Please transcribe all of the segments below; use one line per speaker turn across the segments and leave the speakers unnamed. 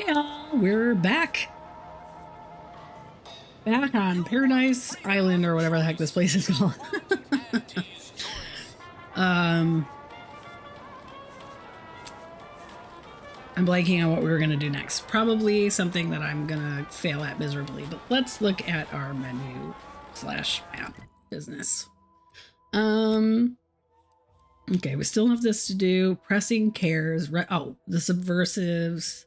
Yeah, we're back. Back on Paradise Island or whatever the heck this place is called. I'm blanking on what we were going to do next. Probably something that I'm going to fail at miserably, but let's look at our menu / map business. Okay, we still have this to do. Pressing cares. Oh, the subversives.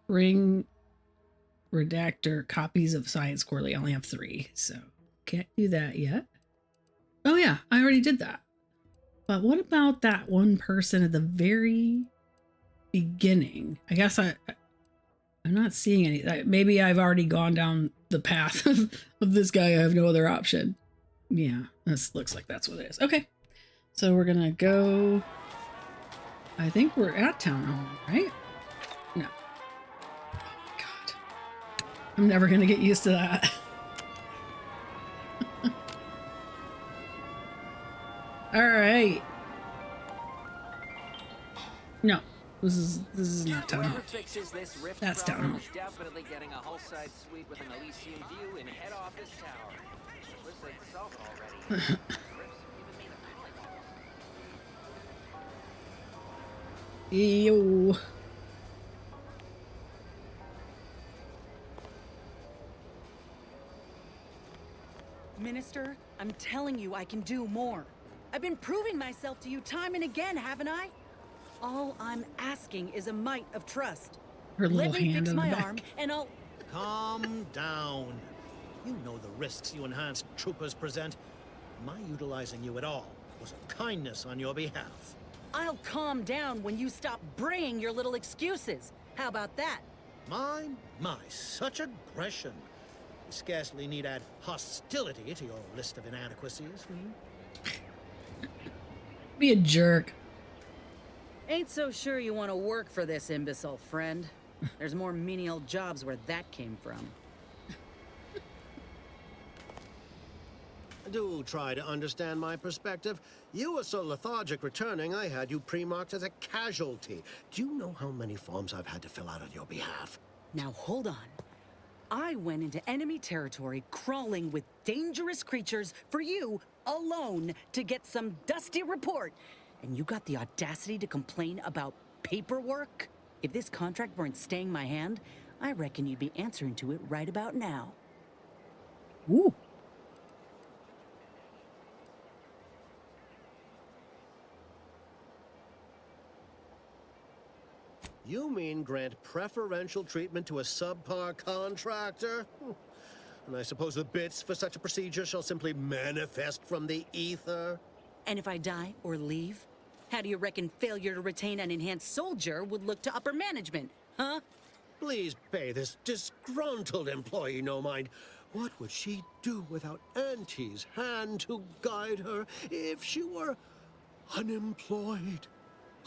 Bring redactor copies of Science Quarterly. I only have 3, so can't do that yet. Oh yeah, I already did that. But what about that one person at the very beginning? I guess I'm not seeing any. Maybe I've already gone down the path of this guy. I have no other option. Yeah, this looks like that's what it is. Okay, so we're gonna go. I think we're at Town Hall, right? No. Oh my god. I'm never gonna get used to that. All right. No, this is not Town Hall. That's Town Hall.
Definitely getting a whole side suite with an Elysian view in head office tower. Looks like it's solved already.
Yo.
Minister, I'm telling you I can do more. I've been proving myself to you time and again, haven't I? All I'm asking is a mite of trust.
Her little
Let me
hand
fix
on the
my
back.
arm and I'll...
Calm down. You know the risks you enhanced troopers present. My utilizing you at all was a kindness on your behalf.
I'll calm down when you stop braying your little excuses. How about that?
My, such aggression. You scarcely need add hostility to your list of inadequacies.
Be a jerk.
Ain't so sure you want to work for this imbecile, friend. There's more menial jobs where that came from.
Do try to understand my perspective. You were so lethargic returning, I had you pre-marked as a casualty. Do you know how many forms I've had to fill out on your behalf?
Now hold on. I went into enemy territory crawling with dangerous creatures for you alone to get some dusty report. And you got the audacity to complain about paperwork? If this contract weren't staying my hand, I reckon you'd be answering to it right about now.
Ooh.
You mean grant preferential treatment to a subpar contractor? And I suppose the bits for such a procedure shall simply manifest from the ether?
And if I die or leave, how do you reckon failure to retain an enhanced soldier would look to upper management, huh?
Please pay this disgruntled employee no mind. What would she do without Auntie's hand to guide her if she were unemployed?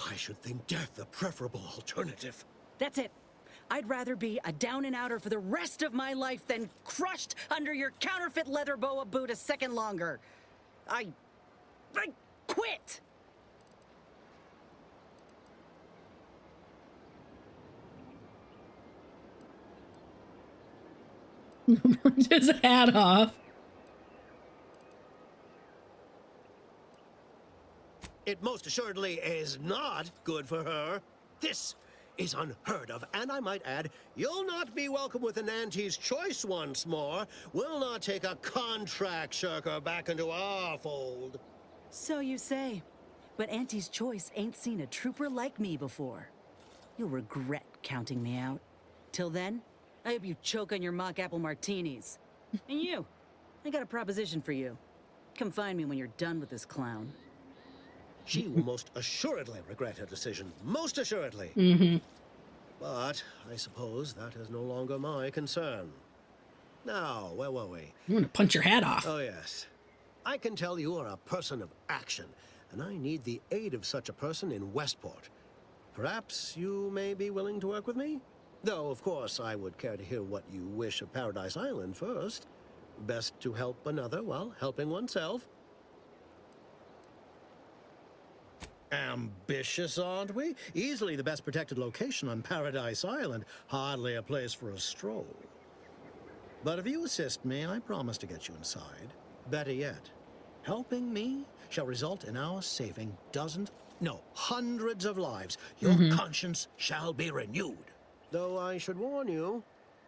I should think death the preferable alternative.
That's it. I'd rather be a down-and-outer for the rest of my life than crushed under your counterfeit leather boa boot a second longer. I quit!
His hat off.
It most assuredly is not good for her. This is unheard of, and I might add, you'll not be welcome with an Auntie's choice once more. We'll not take a contract shirker back into our fold.
So you say. But Auntie's choice ain't seen a trooper like me before. You'll regret counting me out. Till then, I hope you choke on your mock apple martinis. And you, I got a proposition for you. Come find me when you're done with this clown.
She will most assuredly regret her decision. Most assuredly. But I suppose that is no longer my concern. Now, where were we?
I'm gonna punch your hat off.
Oh, yes. I can tell you are a person of action, and I need the aid of such a person in Westport. Perhaps you may be willing to work with me? Though, of course, I would care to hear what you wish of Paradise Island first. Best to help another while helping oneself. Ambitious, aren't we? Easily the best protected location on Paradise Island. Hardly a place for a stroll. But if you assist me, I promise to get you inside. Better yet, helping me shall result in our saving dozens, no, hundreds of lives. Your conscience shall be renewed. Though I should warn you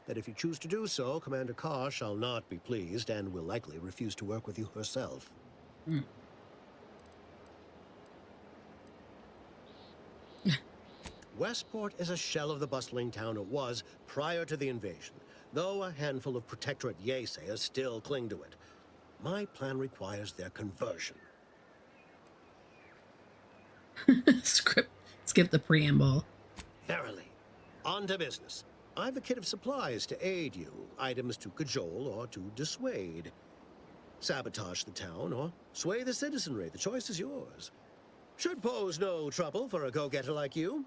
that if you choose to do so, Commander Carr shall not be pleased and will likely refuse to work with you herself. Westport is a shell of the bustling town it was prior to the invasion, though a handful of Protectorate Yaysayers still cling to it. My plan requires their conversion.
Skip the preamble.
Verily. On to business. I've a kit of supplies to aid you, items to cajole or to dissuade. Sabotage the town or sway the citizenry. The choice is yours. Should pose no trouble for a go-getter like you.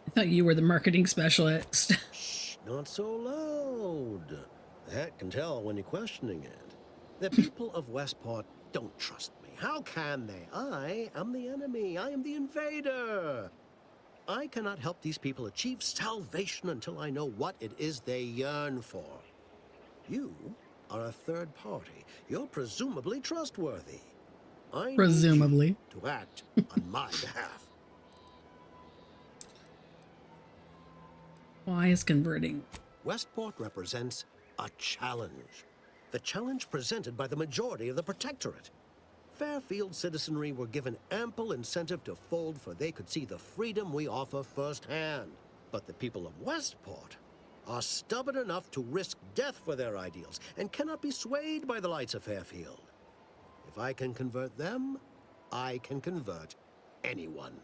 I thought you were the marketing specialist.
Shh, not so loud. The hat can tell when you're questioning it. The people of Westport don't trust me. How can they? I am the enemy. I am the invader. I cannot help these people achieve salvation until I know what it is they yearn for. You are a third party. You're presumably trustworthy. I
Presumably.
need you to act on my behalf.
Why is converting?
Westport represents a challenge. The challenge presented by the majority of the Protectorate. Fairfield citizenry were given ample incentive to fold, for they could see the freedom we offer firsthand. But the people of Westport are stubborn enough to risk death for their ideals and cannot be swayed by the lights of Fairfield. If I can convert them, I can convert anyone.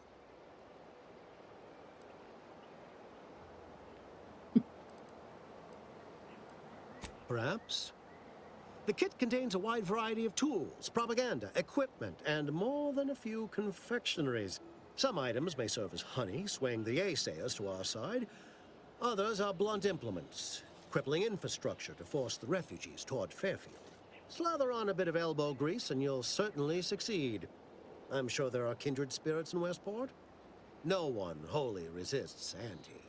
Perhaps. The kit contains a wide variety of tools, propaganda, equipment, and more than a few confectionaries. Some items may serve as honey, swaying the Yaysayers to our side. Others are blunt implements, crippling infrastructure to force the refugees toward Fairfield. Slather on a bit of elbow grease and you'll certainly succeed. I'm sure there are kindred spirits in Westport. No one wholly resists Auntie.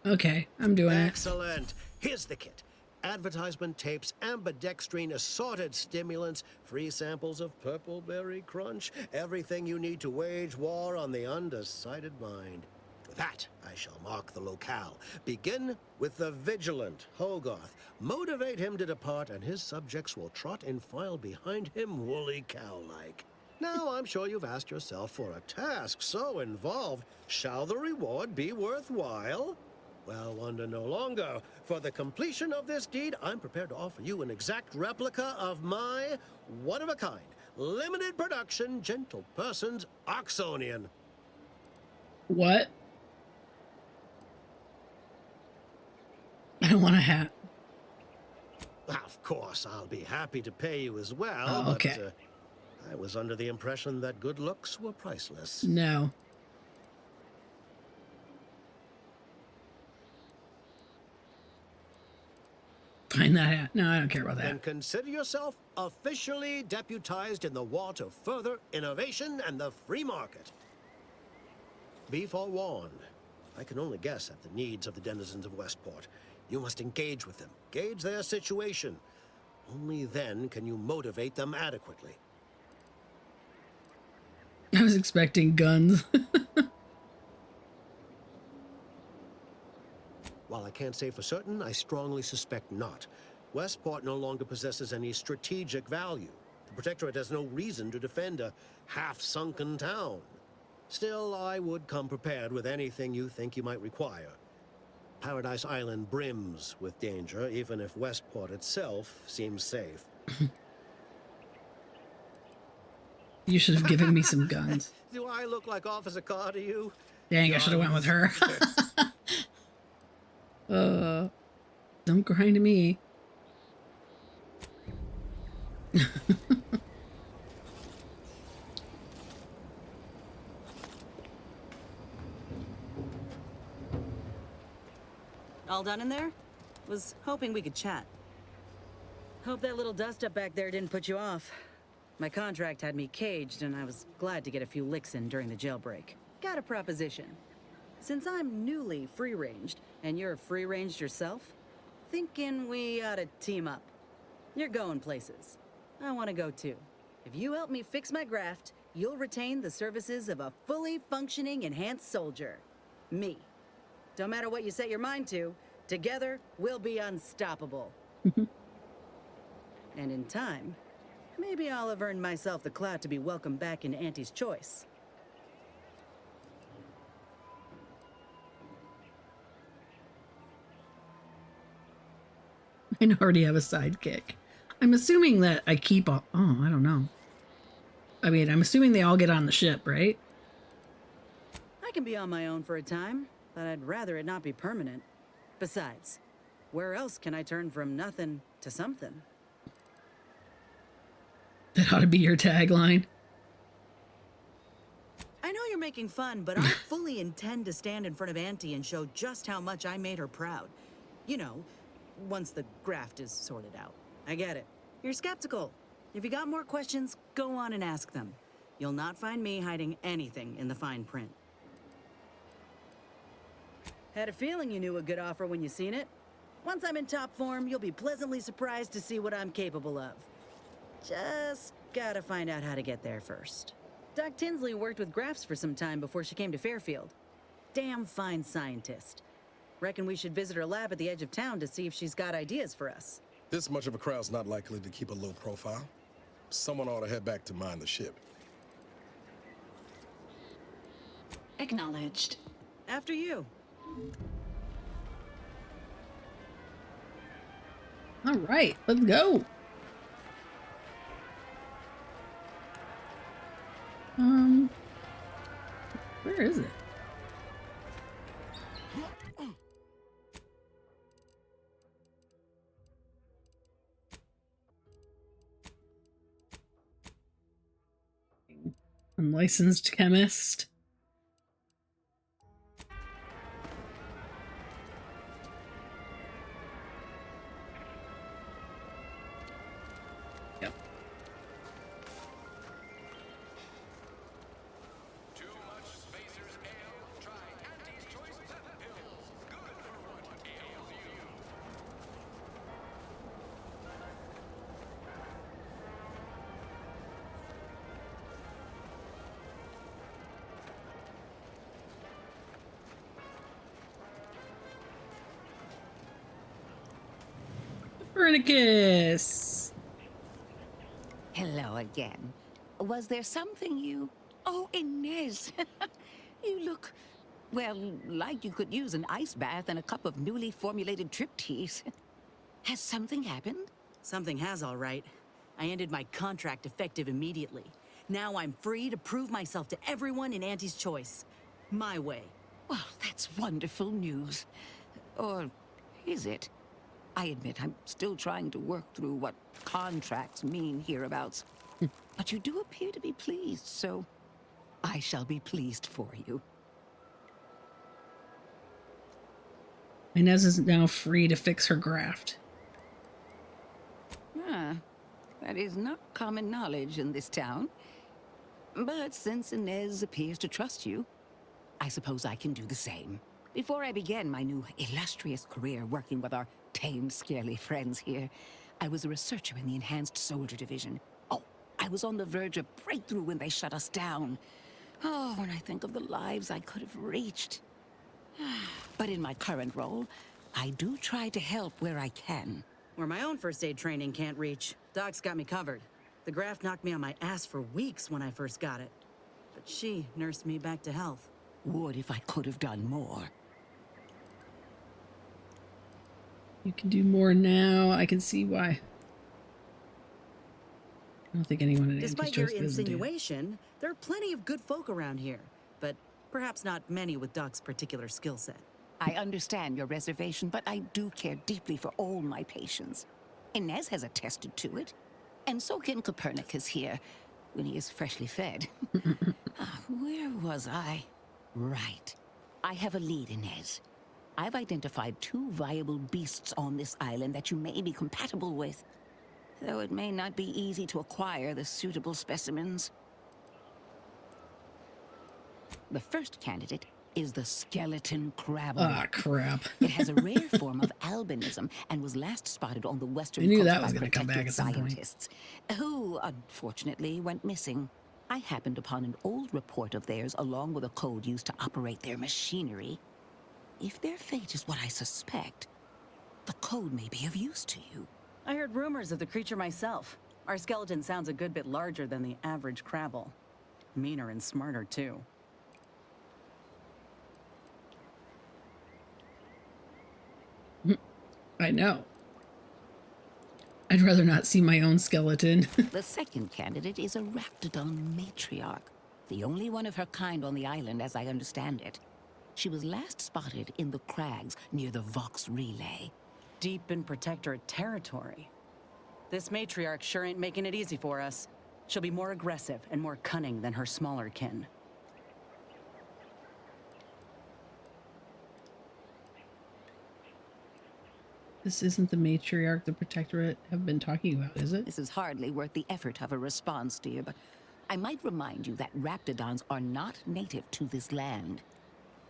Okay, I'm doing it.
Excellent. Here's the kit. Advertisement tapes, ambidextrine, assorted stimulants, free samples of Purple Berry Crunch, everything you need to wage war on the undecided mind. With that, I shall mark the locale. Begin with the vigilant Hogarth. Motivate him to depart, and his subjects will trot in file behind him, woolly cow-like. Now, I'm sure you've asked yourself, for a task so involved, shall the reward be worthwhile? Well, wonder no longer. For the completion of this deed, I'm prepared to offer you an exact replica of my one-of-a-kind, limited production, gentle person's Oxonian.
What? I don't want a hat.
Of course, I'll be happy to pay you as well,
Oh, okay.
but I was under the impression that good looks were priceless.
No. Find that hat. No, I don't care about that.
Then consider yourself officially deputized in the war to further innovation and the free market. Be forewarned. I can only guess at the needs of the denizens of Westport. You must engage with them, gauge their situation. Only then can you motivate them adequately.
I was expecting guns.
While I can't say for certain, I strongly suspect not. Westport no longer possesses any strategic value. The Protectorate has no reason to defend a half-sunken town. Still, I would come prepared with anything you think you might require. Paradise Island brims with danger, even if Westport itself seems safe.
You should have given me some guns.
Do I look like Officer Carr to you?
Dang, I should have went with her. Don't grind to me.
All done in there? Was hoping we could chat. Hope that little dust up back there didn't put you off. My contract had me caged, and I was glad to get a few licks in during the jailbreak. Got a proposition. Since I'm newly free-ranged, and you're free-ranged yourself, thinking we ought to team up. You're going places. I want to go too. If you help me fix my graft, you'll retain the services of a fully functioning enhanced soldier. Me. Don't matter what you set your mind to, together we'll be unstoppable. And in time, maybe I'll have earned myself the clout to be welcomed back into Auntie's Choice.
I already have a sidekick. I'm assuming that I keep all... Oh, I don't know. I mean, I'm assuming they all get on the ship, right?
I can be on my own for a time, but I'd rather it not be permanent. Besides, where else can I turn from nothing to something?
That ought to be your tagline.
I know you're making fun, but I fully intend to stand in front of Auntie and show just how much I made her proud. You know, once the graft is sorted out. I get it. You're skeptical. If you got more questions, go on and ask them. You'll not find me hiding anything in the fine print. Had a feeling you knew a good offer when you seen it. Once I'm in top form, you'll be pleasantly surprised to see what I'm capable of. Just gotta find out how to get there first. Doc Tinsley worked with grafts for some time before she came to Fairfield. Damn fine scientist. Reckon we should visit her lab at the edge of town to see if she's got ideas for us.
This much of a crowd's not likely to keep a low profile. Someone ought to head back to mind the ship.
Acknowledged.
After you.
All right, let's go. Where is it? Unlicensed chemist. Yep.
Too much Spacer's Ale? Try Auntie's Choice Pep Pills. Good for what ails you.
Copernicus.
Hello again. Was there something you... Oh, Inez. You look, well, like you could use an ice bath and a cup of newly formulated trip teas. Has something happened?
Something has, all right. I ended my contract effective immediately. Now I'm free to prove myself to everyone in Auntie's Choice. My way.
Well, that's wonderful news. Or is it? I admit I'm still trying to work through what contracts mean hereabouts. But you do appear to be pleased, so I shall be pleased for you.
Inez is now free to fix her graft.
Ah, that is not common knowledge in this town. But since Inez appears to trust you, I suppose I can do the same. Before I began my new illustrious career working with our tame, scarily friends here, I was a researcher in the Enhanced Soldier Division. Oh, I was on the verge of breakthrough when they shut us down. Oh, when I think of the lives I could have reached. But in my current role, I do try to help where I can.
Where my own first aid training can't reach, Doc's got me covered. The graft knocked me on my ass for weeks when I first got it. But she nursed me back to health.
Would if I could have done more.
You can do more now. I can see why. I don't think anyone in
Despite your insinuation, there are plenty of good folk around here, but perhaps not many with Doc's particular skill set.
I understand your reservation, but I do care deeply for all my patients. Inez has attested to it, and so can Copernicus here, when he is freshly fed. Where was I? Right. I have a lead, Inez. I've identified 2 viable beasts on this island that you may be compatible with. though it may not be easy to acquire the suitable specimens. The first candidate is the skeleton crab.
Ah, crap.
It has a rare form of albinism and was last spotted on the western
I knew
coast
that
by
was gonna come back
protected
at some point.
scientists, who unfortunately went missing. I happened upon an old report of theirs along with a code used to operate their machinery. If their fate is what I suspect, the code may be of use to you.
I heard rumors of the creature myself. Our skeleton sounds a good bit larger than the average crabble. Meaner and smarter, too.
I know. I'd rather not see my own skeleton.
The second candidate is a Raptidon matriarch, the only one of her kind on the island as I understand it. She was last spotted in the crags near the Vox Relay.
Deep in protectorate territory. This matriarch sure ain't making it easy for us. She'll be more aggressive and more cunning than her smaller kin.
This isn't the matriarch the protectorate have been talking about, is it?
This is hardly worth the effort of a response, dear, but I might remind you that Raptidons are not native to this land.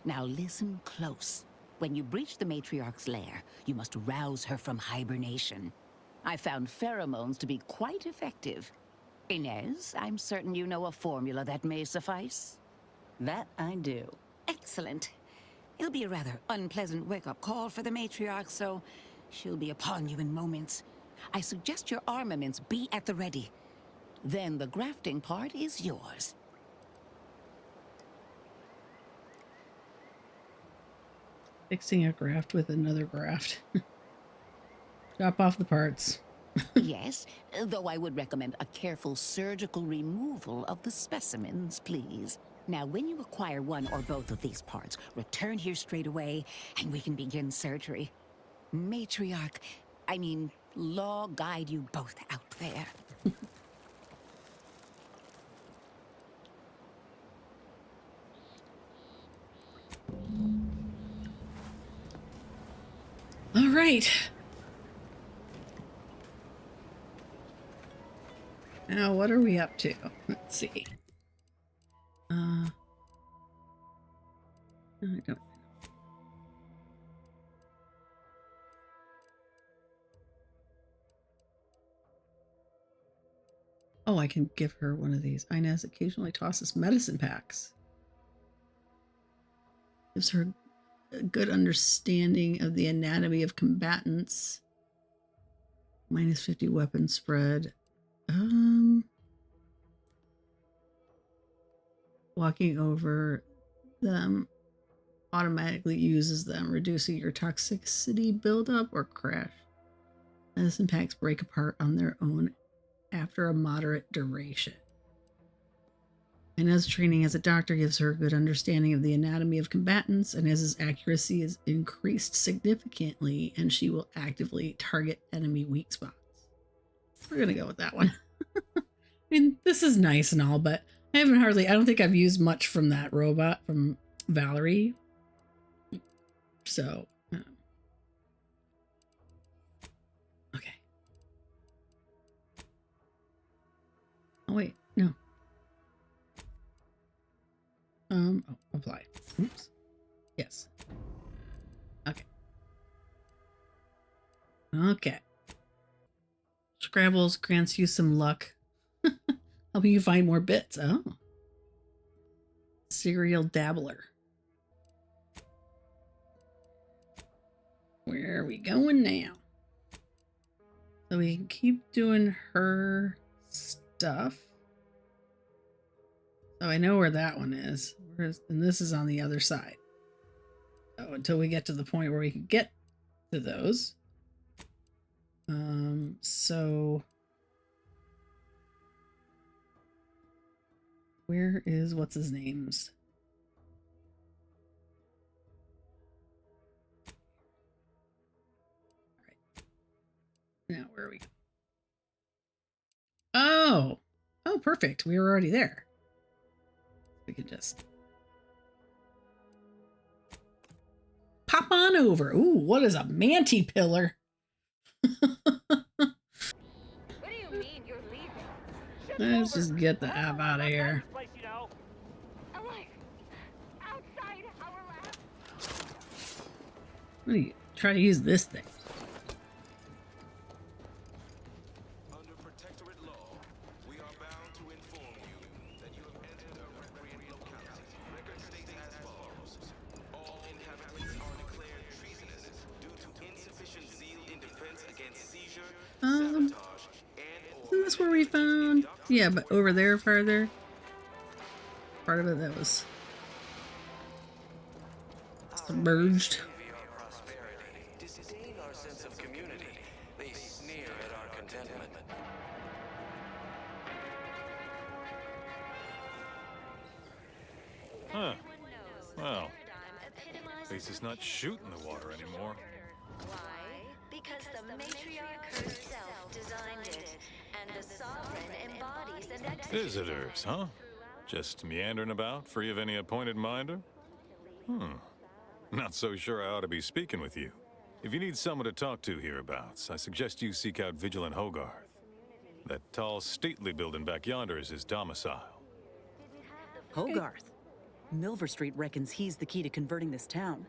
Now listen close. When you breach the matriarch's lair, you must rouse her from hibernation. I found pheromones to be quite effective. Inez, I'm certain you know a formula that may suffice.
That I do.
Excellent. It'll be a rather unpleasant wake-up call for the matriarch, so she'll be upon you in moments. I suggest your armaments be at the ready. Then the grafting part is yours.
Fixing a graft with another graft. Chop off the parts.
Yes, though I would recommend a careful surgical removal of the specimens, please. Now, when you acquire one or both of these parts, return here straight away, and we can begin surgery. Matriarch, I mean, law guide you both out there.
All right. Now, what are we up to? Let's see. I don't. Oh, I can give her one of these. Inez occasionally tosses medicine packs. Gives her a good understanding of the anatomy of combatants. Minus 50 weapon spread. Walking over them automatically uses them, reducing your toxicity buildup or crash. Medicine packs break apart on their own after a moderate duration. And as training as a doctor gives her a good understanding of the anatomy of combatants, and as his accuracy is increased significantly, and she will actively target enemy weak spots. We're gonna go with that one. I mean, this is nice and all, but I don't think I've used much from that robot, from Valerie. So, okay. Oh, wait, no. Oh, apply. Oops. Yes. Okay. Okay. Scrabbles grants you some luck. Helping you find more bits. Oh. Serial dabbler. Where are we going now? So we can keep doing her stuff. So I know where that one is. And this is on the other side. So until we get to the point where we can get to those. So where is what's his name's? All right. Now where are we? Oh, perfect. We were already there. We can just pop on over. Ooh, what is a manti pillar? Let's just get the F out of here.
Alive! Outside our lab!
What do you try to use this thing?
Under protectorate law, we are bound to inform you that you have entered a recreant locality. Record states as follows. All inhabitants are declared treasonous due to insufficient zeal in defense against seizure, sabotage, and/or
Isn't this where we found? Yeah, but over there farther. Part of it that was submerged.
Disdain our sense of community. They sneer at our contentment.
Huh. Well, at least it's not shooting the water anymore.
Why? Because the matriarch herself designed it, and the sovereign embodies and executes.
Visitors, huh? Just meandering about, free of any appointed minder? Not so sure I ought to be speaking with you. If you need someone to talk to hereabouts, I suggest you seek out Vigilant Hogarth. That tall, stately building back yonder is his domicile.
Hogarth. Milver Street reckons he's the key to converting this town.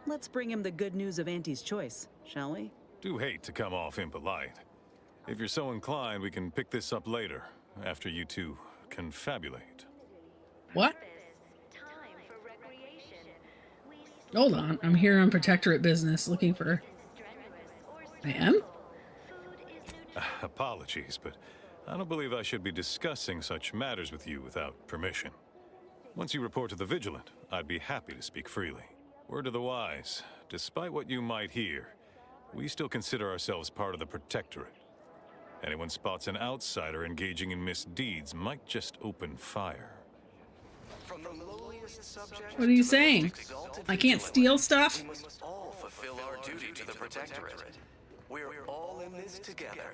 Let's bring him the good news of Auntie's choice, shall we?
Do hate to come off impolite. If you're so inclined, we can pick this up later, after you two confabulate.
What?
Time for recreation.
Hold on. I'm here on Protectorate business looking for. I am?
Apologies, but I don't believe I should be discussing such matters with you without permission. Once you report to the Vigilant, I'd be happy to speak freely. Word to the wise, despite what you might hear, we still consider ourselves part of the Protectorate. Anyone spots an outsider engaging in misdeeds might just open fire.
From the lowliest subject
What are you
to the most
saying?
exalted
I can't
vigilant,
steal stuff?
we must all fulfill our duty to the Protectorate. We're all in this together.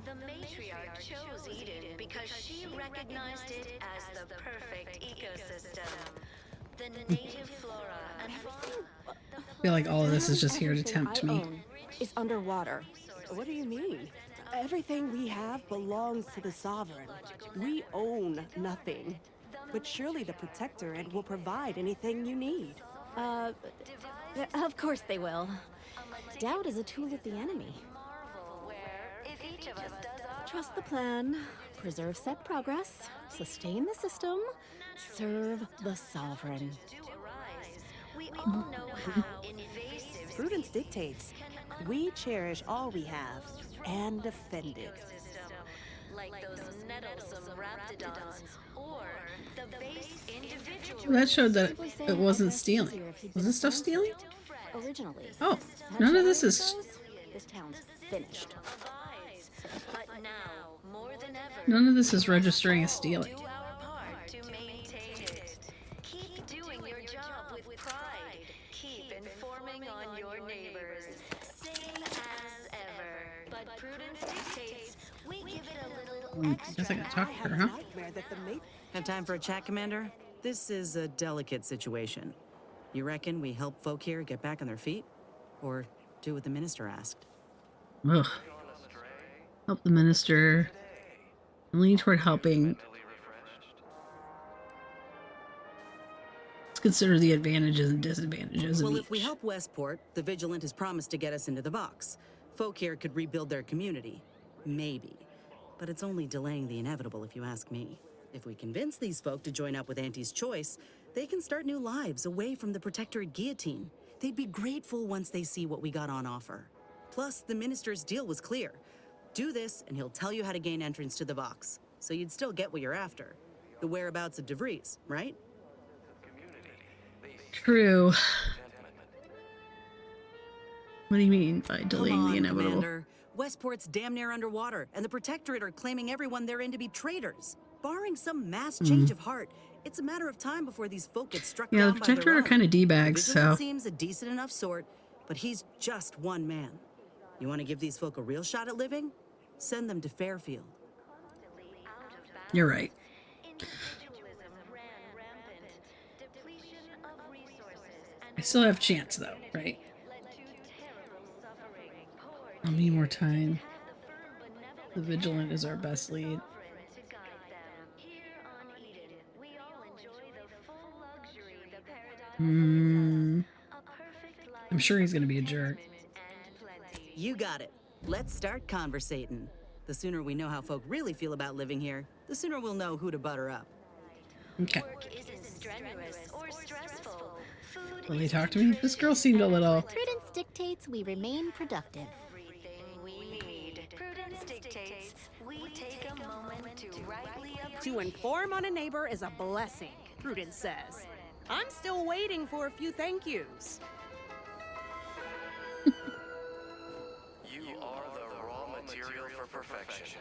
The matriarch chose Eden because she recognized it as the perfect ecosystem. The native flora and fauna.
I feel like all of this is just here to tempt me.
Is underwater. What do you mean? Everything we have belongs to the sovereign. We own nothing. But surely the Protectorate will provide anything you need.
Of course they will. Doubt is a tool of the enemy.
If each of us does our
Trust the plan, preserve set progress, sustain the system, serve the sovereign.
do arise, we all know how invasive
Prudence dictates. We cherish all we have and defend it.
like those nettlesome raptidons or the base individual.
That showed that it wasn't stealing. Was this stuff stealing?
Originally.
Oh, none of this is.
This town's finished.
But now, more than ever,
None of this is registering as stealing.
do our part to maintain it. Keep doing your job with pride. Keep informing on your neighbors. Same as ever. But prudence dictates we give it a little
Guess I
extra.
can talk to her,
I
huh?
had a nightmare that the mate
Have time for a chat, Commander? This is a delicate situation. You reckon we help folk here get back on their feet? Or do what the minister asked?
Ugh. Help the minister. Lean toward helping. Let's consider the advantages and disadvantages of
Well,
each.
if we help Westport, the Vigilant has promised to get us into the box. Folk here could rebuild their community. Maybe. But it's only delaying the inevitable, if you ask me. If we convince these folk to join up with Auntie's choice, they can start new lives away from the Protectorate guillotine. They'd be grateful once they see what we got on offer. Plus, the minister's deal was clear. Do this, and he'll tell you how to gain entrance to the box. So you'd still get what you're after. The whereabouts of DeVries, right?
True. What do you mean by delaying
Come on,
the inevitable?
Commander. Westport's damn near underwater, and the Protectorate are claiming everyone they're in to be traitors. Barring some mass change of heart, it's a matter of time before these folk get struck
Yeah, the
down by their
Protectorate are
own.
kind of
The
D-bags,
Vigilant
so.
seems a decent enough sort, but he's just one man. You want to give these folk a real shot at living? Send them to Fairfield.
You're right.
Individualism ran rampant. Depletion of resources and
I still have chance, though, right?
led to terrible suffering.
I'll need more time. The Vigilant is our best lead. I'm sure he's gonna be a jerk.
You got it. Let's start conversating. The sooner we know how folk really feel about living here, the sooner we'll know who to butter up.
Okay.
Work isn't strenuous or stressful. Food
Will they talk to me? This girl seemed a little...
Prudence dictates we remain productive.
everything we need. Prudence dictates we take a moment to rightly
To inform on a neighbor is a blessing, Prudence says. I'm still waiting for a few thank yous.
You are the raw material for perfection.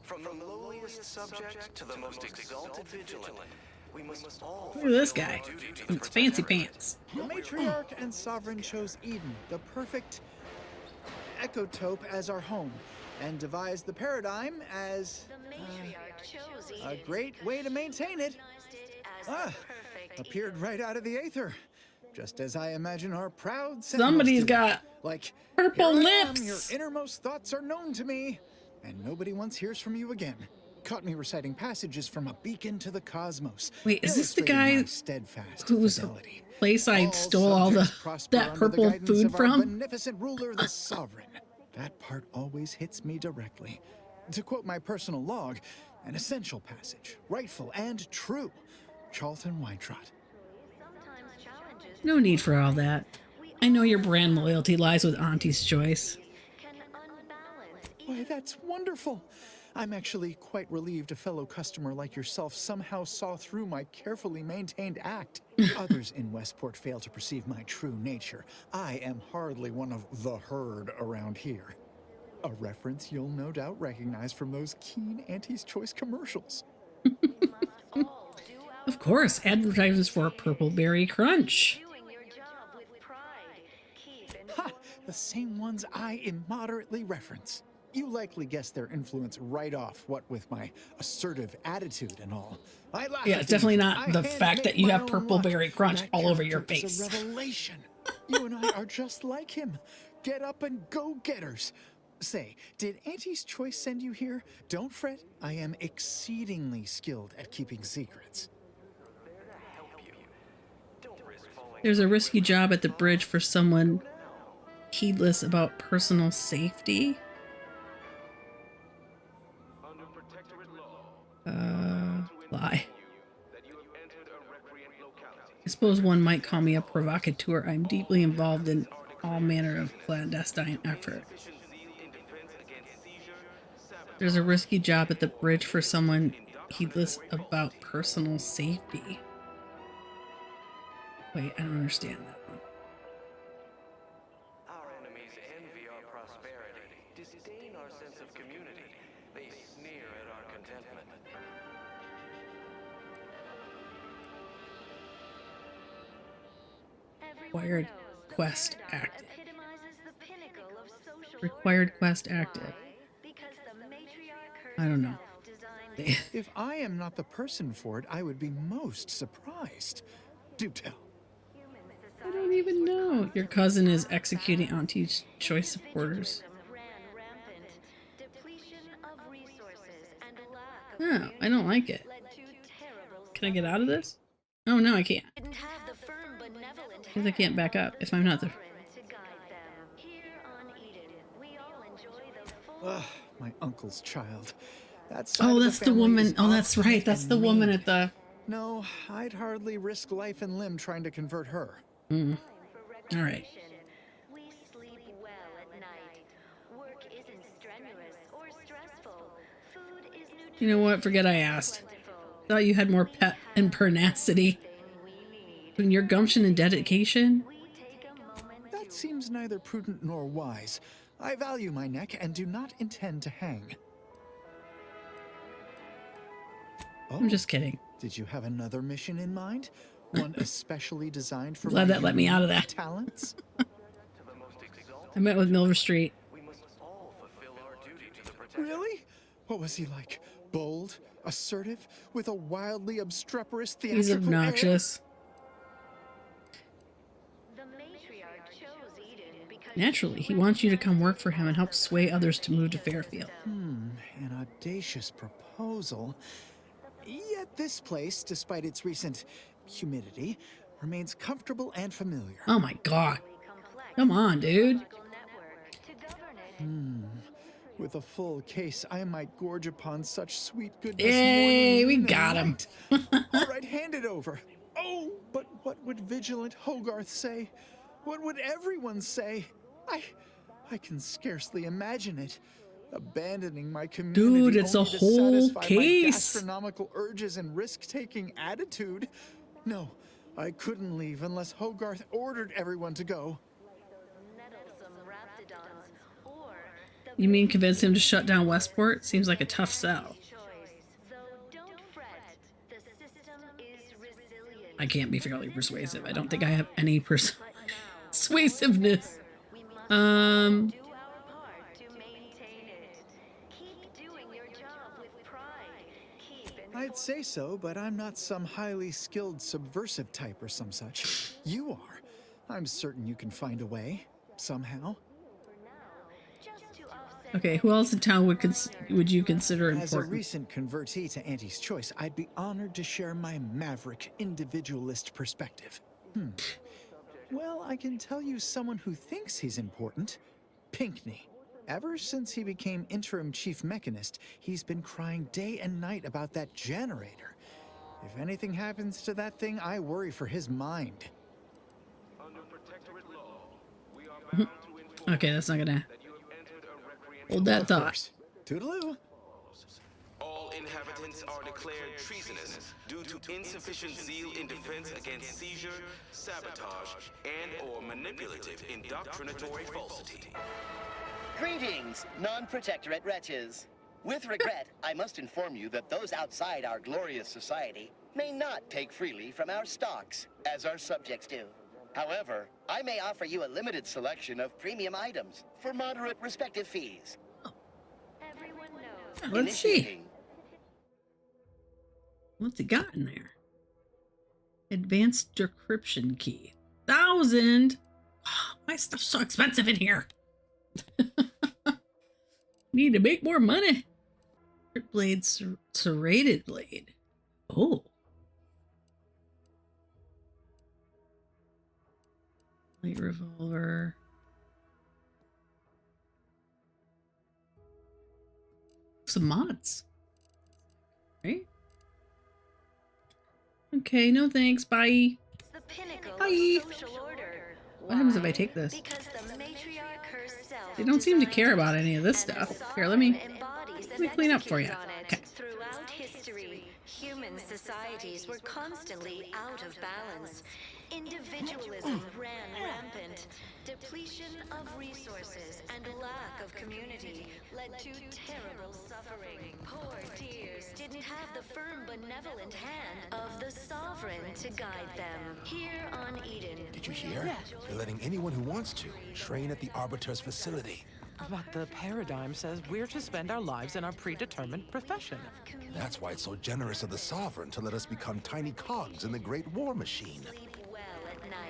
From the lowliest subject to the most exalted vigilant, we must all
Look at this
fulfill
guy.
our duty to the
It's fancy
Protectorate.
pants.
The matriarch and sovereign chose Eden, the perfect ecotope, as our home, and devised the paradigm as a great way to maintain it. Appeared right out of the aether, just as I imagine our proud sentinels
Somebody's
do.
got
like
purple
"Here I am,
lips."
Your innermost thoughts are known to me, and nobody once hears from you again. Caught me reciting passages from a beacon to the cosmos.
Wait, is this the
illustrating
guy
my steadfast
whose
fidelity.
place I
All
stole all the
subjects prosper
that
under the
purple
guidance
food
of our
from?
beneficent ruler, the sovereign. That part always hits me directly. To quote my personal log, an essential passage, rightful and true. Charlton Weintrot.
No need for all that. I know your brand loyalty lies with Auntie's Choice.
Why, that's wonderful. I'm actually quite relieved a fellow customer like yourself somehow saw through my carefully maintained act. Others in Westport fail to perceive my true nature. I am hardly one of the herd around here. A reference you'll no doubt recognize from those keen Auntie's Choice commercials.
Of course, advertises for Purple Berry Crunch.
Ha! The same ones I immoderately reference. You likely guessed their influence right off, what with my assertive attitude and all. I laugh
Yeah,
at
it's definitely
them.
not
I
the fact that
handmade
you
my
have
own
Purple
luck.
Berry Crunch
That
all over your
character is
face.
a revelation. You and I are just like him. Get up and go-getters. Say, did Auntie's Choice send you here? Don't fret, I am exceedingly skilled at keeping secrets.
There's a risky job at the bridge for someone heedless about personal safety. Lie. I suppose one might call me a provocateur. I'm deeply involved in all manner of clandestine effort. There's a risky job at the bridge for someone heedless about personal safety. Wait, I don't understand that one.
Our enemies envy our prosperity, disdain our sense of community. They sneer at our contentment.
Required quest active. Required quest active. I don't know.
If I am not the person for it, I would be most surprised. Do tell.
I don't even know. Your cousin is executing Auntie's Choice supporters. No, I don't like it. Can I get out of this? Oh, no, I can't. Because I can't back up if I'm not the...
Ugh, my uncle's child.
Oh, that's the woman. Oh, that's right. That's the woman at the...
No, I'd hardly risk life and limb trying to convert her.
All right. You know what? Forget I asked. Thought you had more pep and pertinacity. And your gumption and dedication?
That seems neither prudent nor wise. I value my neck and do not intend to hang. Oh,
I'm just kidding.
Did you have another mission in mind? One especially designed for
Glad
my
that let me out of that.
talents?
I met with Milver Street.
Really? What was he like? Bold, assertive, with a wildly obstreperous
He's
theatrical
obnoxious. Naturally, he wants you to come work for him and help sway others to move to Fairfield.
An audacious proposal. Yet this place, despite its recent humidity, remains comfortable and familiar.
Oh my god. Come on, dude.
With a full case, I might gorge upon such sweet goodness.
Yay, we
morning, noon,
got
and
him.
night. All right, hand it over. Oh, but what would vigilant Hogarth say? What would everyone say? I can scarcely imagine it. Abandoning my community
Dude, it's a
only to
whole
satisfy my
case.
gastronomical urges and risk-taking attitude. No, I couldn't leave unless Hogarth ordered everyone to go.
You mean convince him to shut down Westport? Seems like a tough sell. I can't be fairly persuasive. I don't think I have any persuasiveness.
I'd say so, but I'm not some highly skilled subversive type or some such. You are. I'm certain you can find a way, somehow.
Okay, who else in town would you consider important?
As a recent convertee to Auntie's choice, I'd be honored to share my maverick, individualist perspective. Well, I can tell you someone who thinks he's important. Pinckney. Ever since he became interim chief mechanist, he's been crying day and night about that generator. If anything happens to that thing, I worry for his mind.
Under protectorate law, we are bound to inform
Okay, that's not gonna
that you have entered a recreational.
hold that thought.
Toodaloo.
All inhabitants are declared treasonous due to insufficient zeal in defense against seizure, sabotage, and/or manipulative indoctrinatory falsity.
Greetings, non-protectorate wretches. With regret, I must inform you that those outside our glorious society may not take freely from our stocks, as our subjects do. However, I may offer you a limited selection of premium items for moderate respective fees.
Let's see. What's he got in there? Advanced decryption key. 1,000. Oh, my stuff's so expensive in here. Need to make more money. Blade, serrated blade. Oh. Light revolver. Some mods. Right? Okay, no thanks. Bye. Bye. What happens if I take this? They don't seem to care about any of this stuff. Here, let me clean up for you. Okay.
Throughout history, human societies were constantly out of balance. Individualism ran rampant. Depletion of resources and lack of community led to terrible suffering. Poor dears didn't have the firm, benevolent hand of the sovereign to guide them. Here on Eden.
Did you hear? They're letting anyone who wants to train at the Arbiter's facility.
But the paradigm says we're to spend our lives in our predetermined profession.
That's why it's so generous of the Sovereign to let us become tiny cogs in the Great War Machine.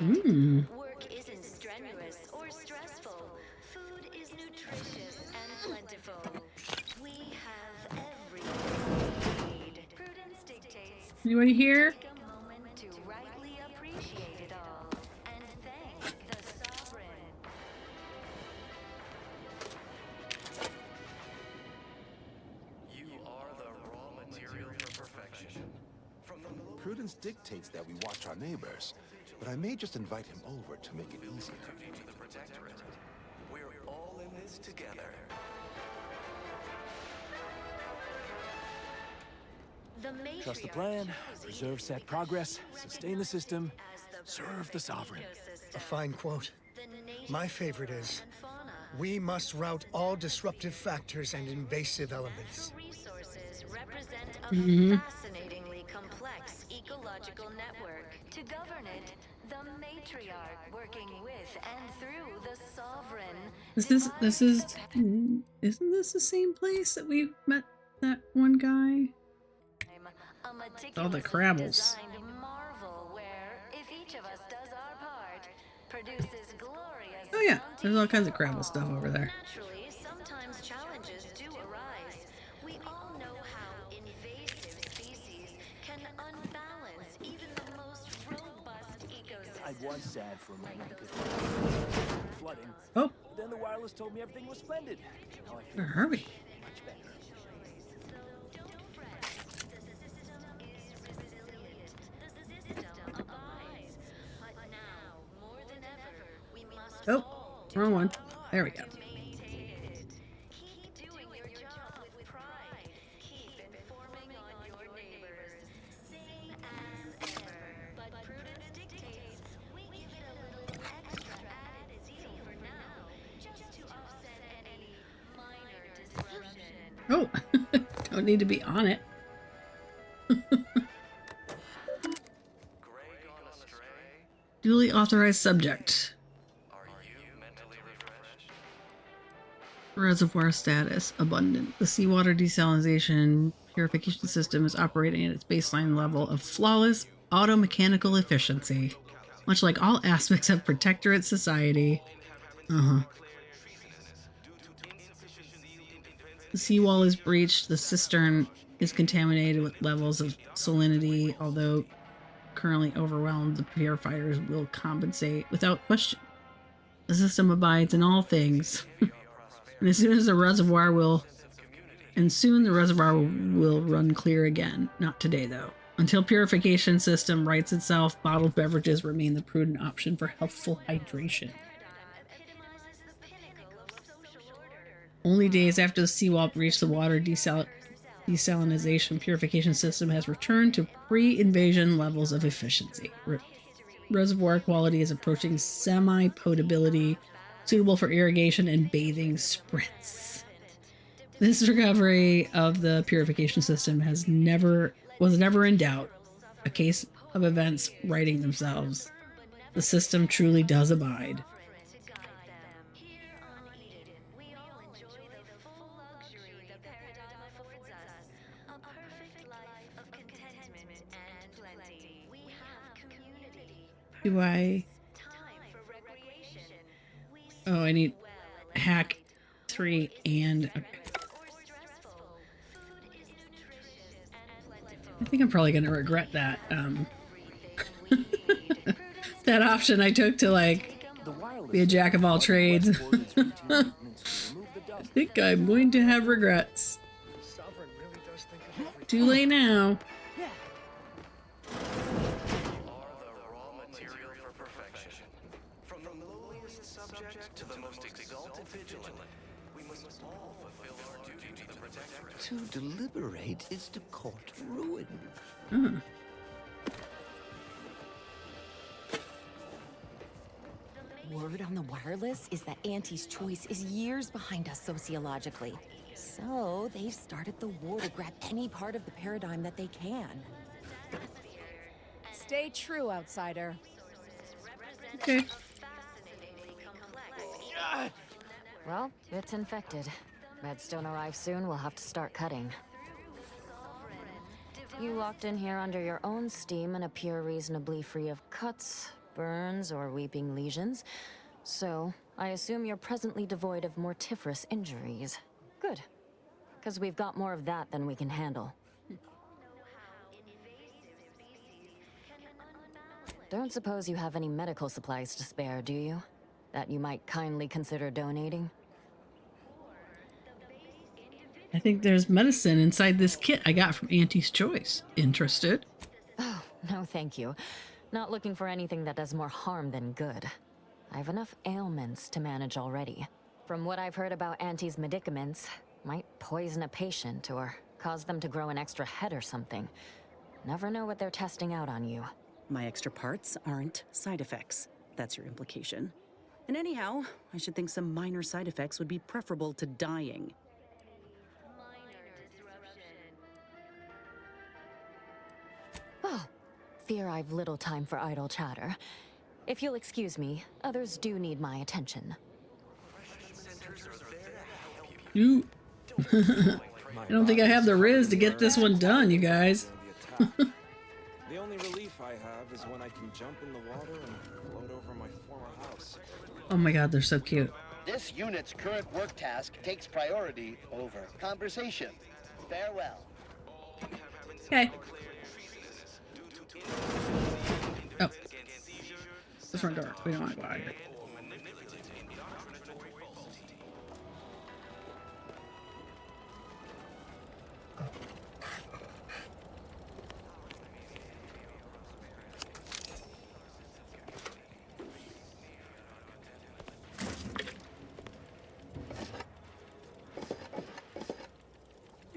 Work isn't strenuous or stressful. Food is nutritious and plentiful. We have everything we need. Prudence dictates.
Anybody here?
Take a moment to rightly appreciate it all and thank the sovereign.
You are the raw material for perfection.
Prudence dictates that we watch our neighbors, but I may just invite him over to make it easier.
To the protectorate. We're all in this together.
Trust the plan, preserve set progress, sustain the system, serve the Sovereign.
A fine quote. My favorite is, we must rout all disruptive factors and invasive elements.
Resources represent a fascinatingly complex ecological network. To govern it, the matriarch working with and through the sovereign.
Isn't this the same place that we met that one guy? All the Crabbles.
Marvel where, if each of us does our part, produces glorious
Oh yeah, there's all kinds of Crabble stuff over there.
Naturally, sometimes challenges do arise. We all know how invasive species can unbalance even the most robust ecosystems.
I was sad for a moment because of flooding.
Oh.
But then the wireless told me everything was splendid. Now I feel
Hurry.
much better.
Oh, wrong one. There we go.
Keep doing your job with pride. Keep informing on your neighbors. Same as ever. But prudence dictates we give it a little extra added zeal for now, just to offset any minor disruption.
Oh, don't need to be on it. Duly authorized subject. Reservoir status abundant. The seawater desalination purification system is operating at its baseline level of flawless auto-mechanical efficiency, much like all aspects of Protectorate society. The seawall is breached. The cistern is contaminated with levels of salinity, although currently overwhelmed. The purifiers will compensate without question. The system abides in all things. And soon the reservoir will run clear again. Not today, though. Until purification system rights itself, bottled beverages remain the prudent option for healthful hydration. Only days after the seawall breach, the water desalination purification system has returned to pre-invasion levels of efficiency. Reservoir quality is approaching semi-potability, suitable for irrigation and bathing spritz. This recovery of the purification system was never in doubt. A case of events righting themselves. The system truly does abide. Do I... Oh, I need hack 3 and... Okay. I think I'm probably going to regret that, that option I took to, like, be a jack of all trades. I think I'm going to have regrets. Too late now.
To the most exalted vigilant, we must all fulfill our duty to the Protectorate.
To deliberate is to court ruin.
Word on the wireless is that Auntie's choice is years behind us sociologically. So they've started the war to grab any part of the paradigm that they can.
Stay true, outsider.
Okay.
Well, it's infected. Redstone arrives soon, we'll have to start cutting. You walked in here under your own steam and appear reasonably free of cuts, burns, or weeping lesions. So, I assume you're presently devoid of mortiferous injuries. Good. Because we've got more of that than we can handle. Don't suppose you have any medical supplies to spare, do you? That you might kindly consider donating?
I think there's medicine inside this kit I got from Auntie's Choice. Interested?
Oh, no thank you. Not looking for anything that does more harm than good. I have enough ailments to manage already. From what I've heard about Auntie's medicaments, might poison a patient or cause them to grow an extra head or something. Never know what they're testing out on you.
My extra parts aren't side effects. That's your implication. And anyhow, I should think some minor side effects would be preferable to dying.
Well, fear I've little time for idle chatter. If you'll excuse me, others do need my attention.
You... I don't think I have the riz to get this one done, you guys.
The only relief I have is when I can jump in the water and float over my former house.
Oh my god, they're so cute.
This unit's current work task takes priority over conversation. Farewell.
Okay. Oh. The front door. We don't want to go out here.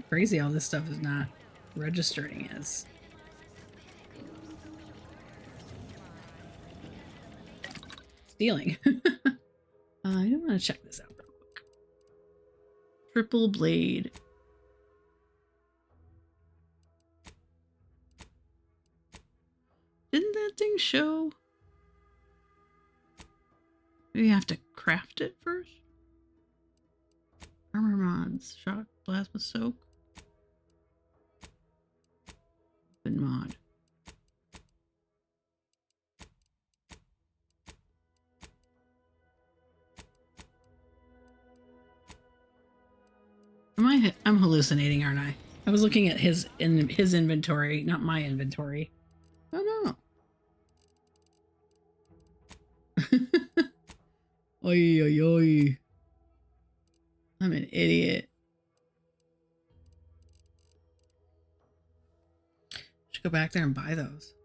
Crazy all this stuff is not registering as. Stealing. I don't want to check this out real quick. Triple blade. Didn't that thing show? Maybe you have to craft it first? Armor mods. Shock, plasma soak. Open mod. I'm hallucinating, aren't I? I was looking at his inventory, not my inventory. Oh no. Oi, oi, oi. I'm an idiot. Should go back there and buy those.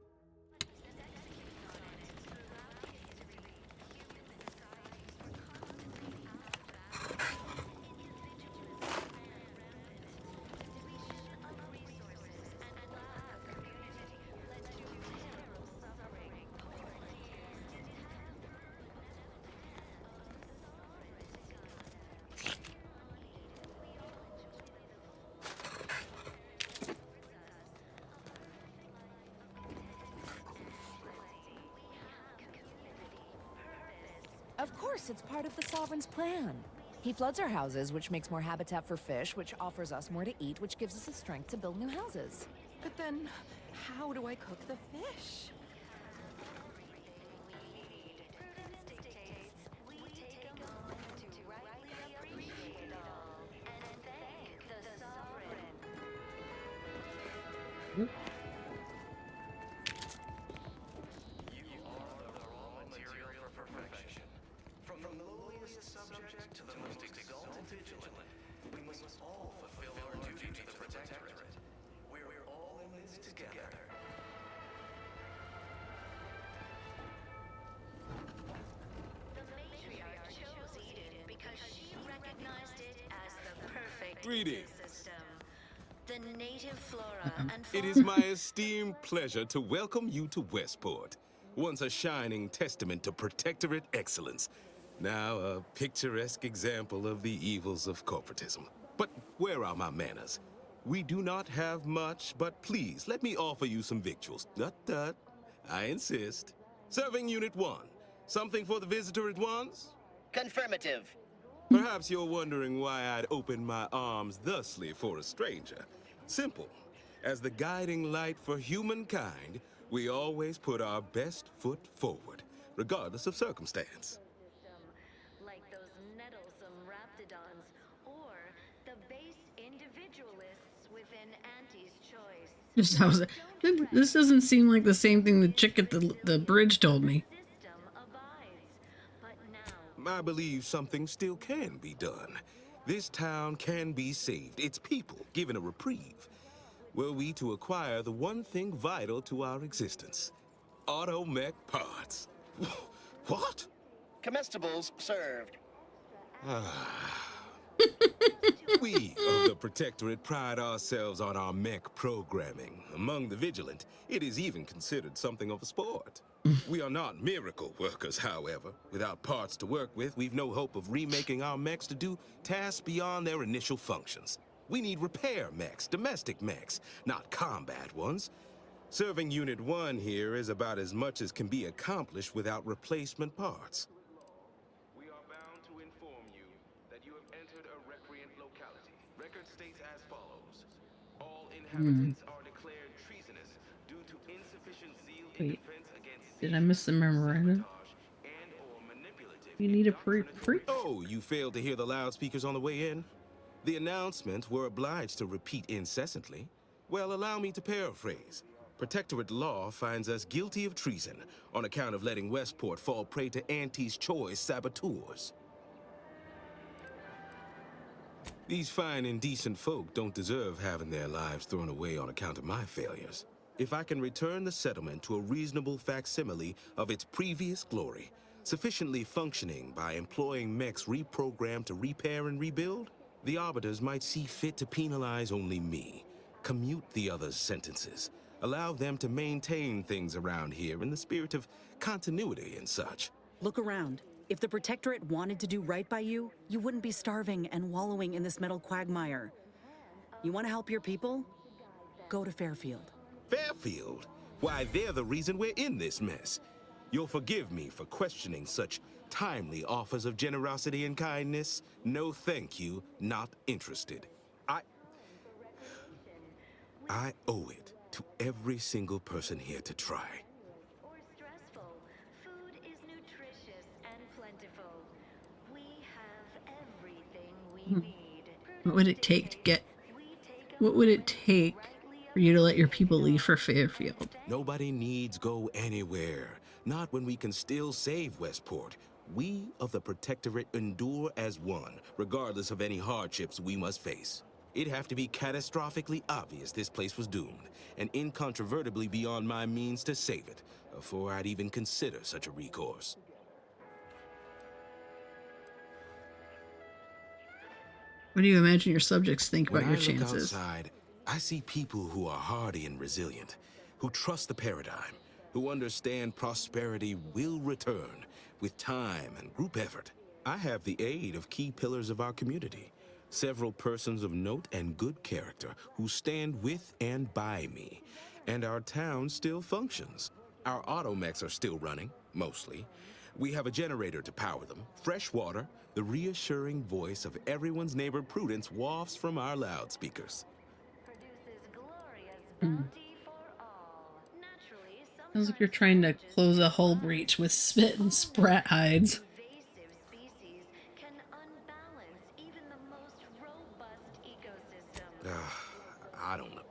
Of course, it's part of the Sovereign's plan. He floods our houses, which makes more habitat for fish, which offers us more to eat, which gives us the strength to build new houses.
But then, how do I cook the fish?
Greetings.
The native flora and
It is my esteemed pleasure to welcome you to Westport, once a shining testament to protectorate excellence, now a picturesque example of the evils of corporatism. But where are my manners? We do not have much, but please let me offer you some victuals. Tut. I insist. Serving Unit 1. Something for the visitor at once?
Confirmative.
Perhaps you're wondering why I'd open my arms thusly for a stranger. Simple. As the guiding light for humankind, we always put our best foot forward, regardless of circumstance.
like those nettlesome raptidons or the base individualists within Auntie's choice.
This doesn't seem like the same thing the chick at the bridge told me.
I believe something still can be done. This town can be saved, its people given a reprieve. Were we to acquire the one thing vital to our existence, automech parts. What?
Comestibles served.
We of the Protectorate pride ourselves on our mech programming. Among the vigilant, it is even considered something of a sport. We are not miracle workers, however. Without parts to work with, we've no hope of remaking our mechs to do tasks beyond their initial functions. We need repair mechs, domestic mechs, not combat ones. Serving Unit 1 here is about as much as can be accomplished without replacement parts. We are bound to inform you that you have entered a recreant locality. Record states as follows. All inhabitants are declared treasonous due to insufficient
Wait, did I miss the memorandum? You need a proof?
Oh, you failed to hear the loudspeakers on the way in? The announcement we're obliged to repeat incessantly. Well, allow me to paraphrase. Protectorate law finds us guilty of treason on account of letting Westport fall prey to Auntie's choice saboteurs. These fine and decent folk don't deserve having their lives thrown away on account of my failures. If I can return the settlement to a reasonable facsimile of its previous glory, sufficiently functioning by employing mechs reprogrammed to repair and rebuild, the arbiters might see fit to penalize only me, commute the others' sentences, allow them to maintain things around here in the spirit of continuity and such.
Look around. If the Protectorate wanted to do right by you, you wouldn't be starving and wallowing in this metal quagmire. You want to help your people? Go to Fairfield.
Fairfield? Why, they're the reason we're in this mess. You'll forgive me for questioning such timely offers of generosity and kindness. No thank you, not interested. I owe it to every single person here to try.
Or stressful. Food is nutritious and plentiful. We have everything we need.
What would it take to get... What would it take for you to let your people leave for Fairfield?
Nobody needs go anywhere. Not when we can still save Westport. We of the Protectorate endure as one, regardless of any hardships we must face. It'd have to be catastrophically obvious this place was doomed, and incontrovertibly beyond my means to save it, before I'd even consider such a recourse.
What do you imagine your subjects think about
When
your
I look
chances?
outside, I see people who are hardy and resilient, who trust the paradigm, who understand prosperity will return with time and group effort. I have the aid of key pillars of our community, several persons of note and good character who stand with and by me, and our town still functions. Our automechs are still running, mostly. We have a generator to power them, fresh water, the reassuring voice of everyone's neighbor Prudence wafts from our loudspeakers.
Sounds like you're trying to close a hull breach with spit and sprat hides.
I don't know.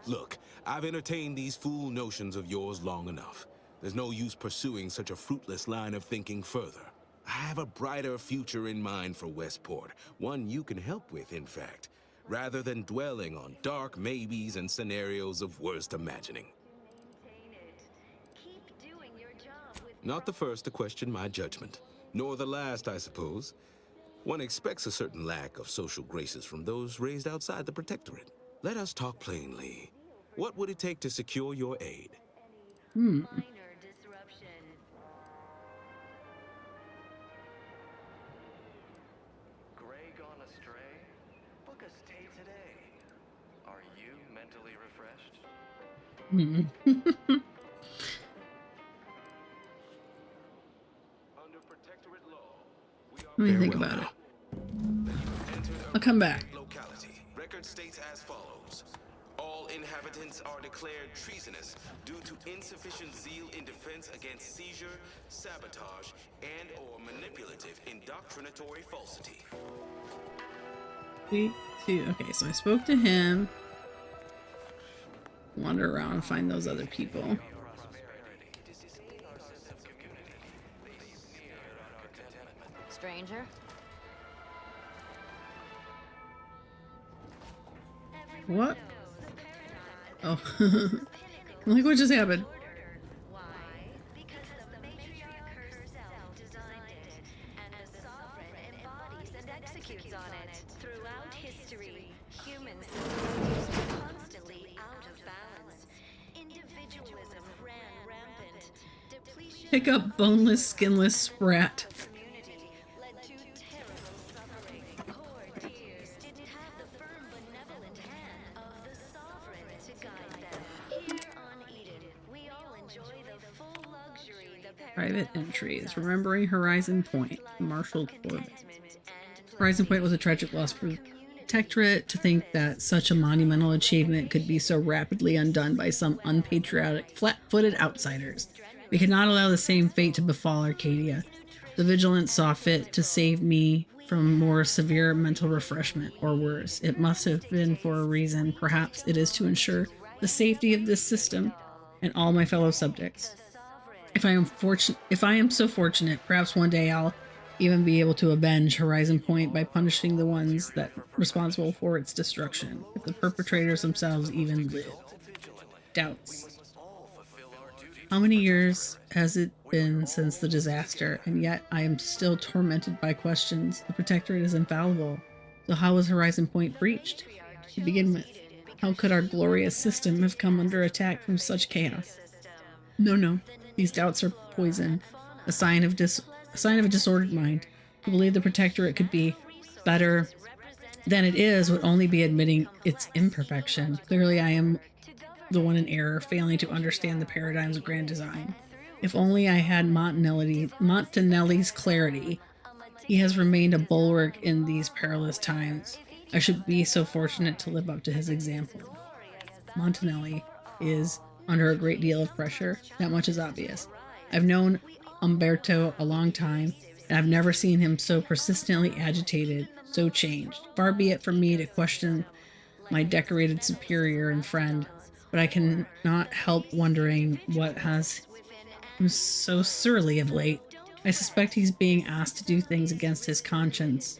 Look, I've entertained these fool notions of yours long enough. There's no use pursuing such a fruitless line of thinking further. I have a brighter future in mind for Westport, one you can help with, in fact, rather than dwelling on dark maybes and scenarios of worst imagining. Not the first to question my judgment, nor the last, I suppose. One expects a certain lack of social graces from those raised outside the Protectorate. Let us talk plainly. What would it take to secure your aid?
Gray gone astray? Book a stay today. Are you mentally refreshed?
Under Protectorate law,
What do you think about it? I'll come back.
Locality. Record states as follows. All inhabitants are declared treasonous due to insufficient zeal in defense against seizure, sabotage, and or manipulative indoctrinatory falsity.
Okay, so I spoke to him. Wander around and find those other people.
Stranger?
What? Oh. Like, what just happened?
Throughout history, human societies were constantly out of balance. Individualism ran rampant. Depletion
Pick up boneless, skinless sprat.
led to terrible suffering. Poor dears didn't have the firm, benevolent hand of the sovereign to guide them. Here on Eden, we all enjoy the full luxury the
Private entries. Remembering Horizon Point. Marshall Corbett. Horizon Point was a tragic loss for Protectorate to think that such a monumental achievement could be so rapidly undone by some unpatriotic, flat-footed outsiders. We cannot allow the same fate to befall Arcadia. The Vigilance saw fit to save me from more severe mental refreshment, or worse. It must have been for a reason. Perhaps it is to ensure the safety of this system and all my fellow subjects. If I am so fortunate, perhaps one day I'll even be able to avenge Horizon Point by punishing the ones that responsible for its destruction, if the perpetrators themselves even live. Doubts. How many years has it been since the disaster, and yet I am still tormented by questions. The Protectorate is infallible, so how was Horizon Point breached? To begin with, how could our glorious system have come under attack from such chaos? No, these doubts are poison, a sign of a disordered mind. To believe the Protectorate could be better than it is would only be admitting its imperfection. Clearly, I am the one in error, failing to understand the paradigm's grand design. If only I had Montanelli's clarity. He has remained a bulwark in these perilous times. I should be so fortunate to live up to his example. Montanelli is under a great deal of pressure. That much is obvious. I've known Umberto a long time, and I've never seen him so persistently agitated, so changed. Far be it from me to question my decorated superior and friend, but I cannot help wondering what has him so surly of late. I suspect he's being asked to do things against his conscience.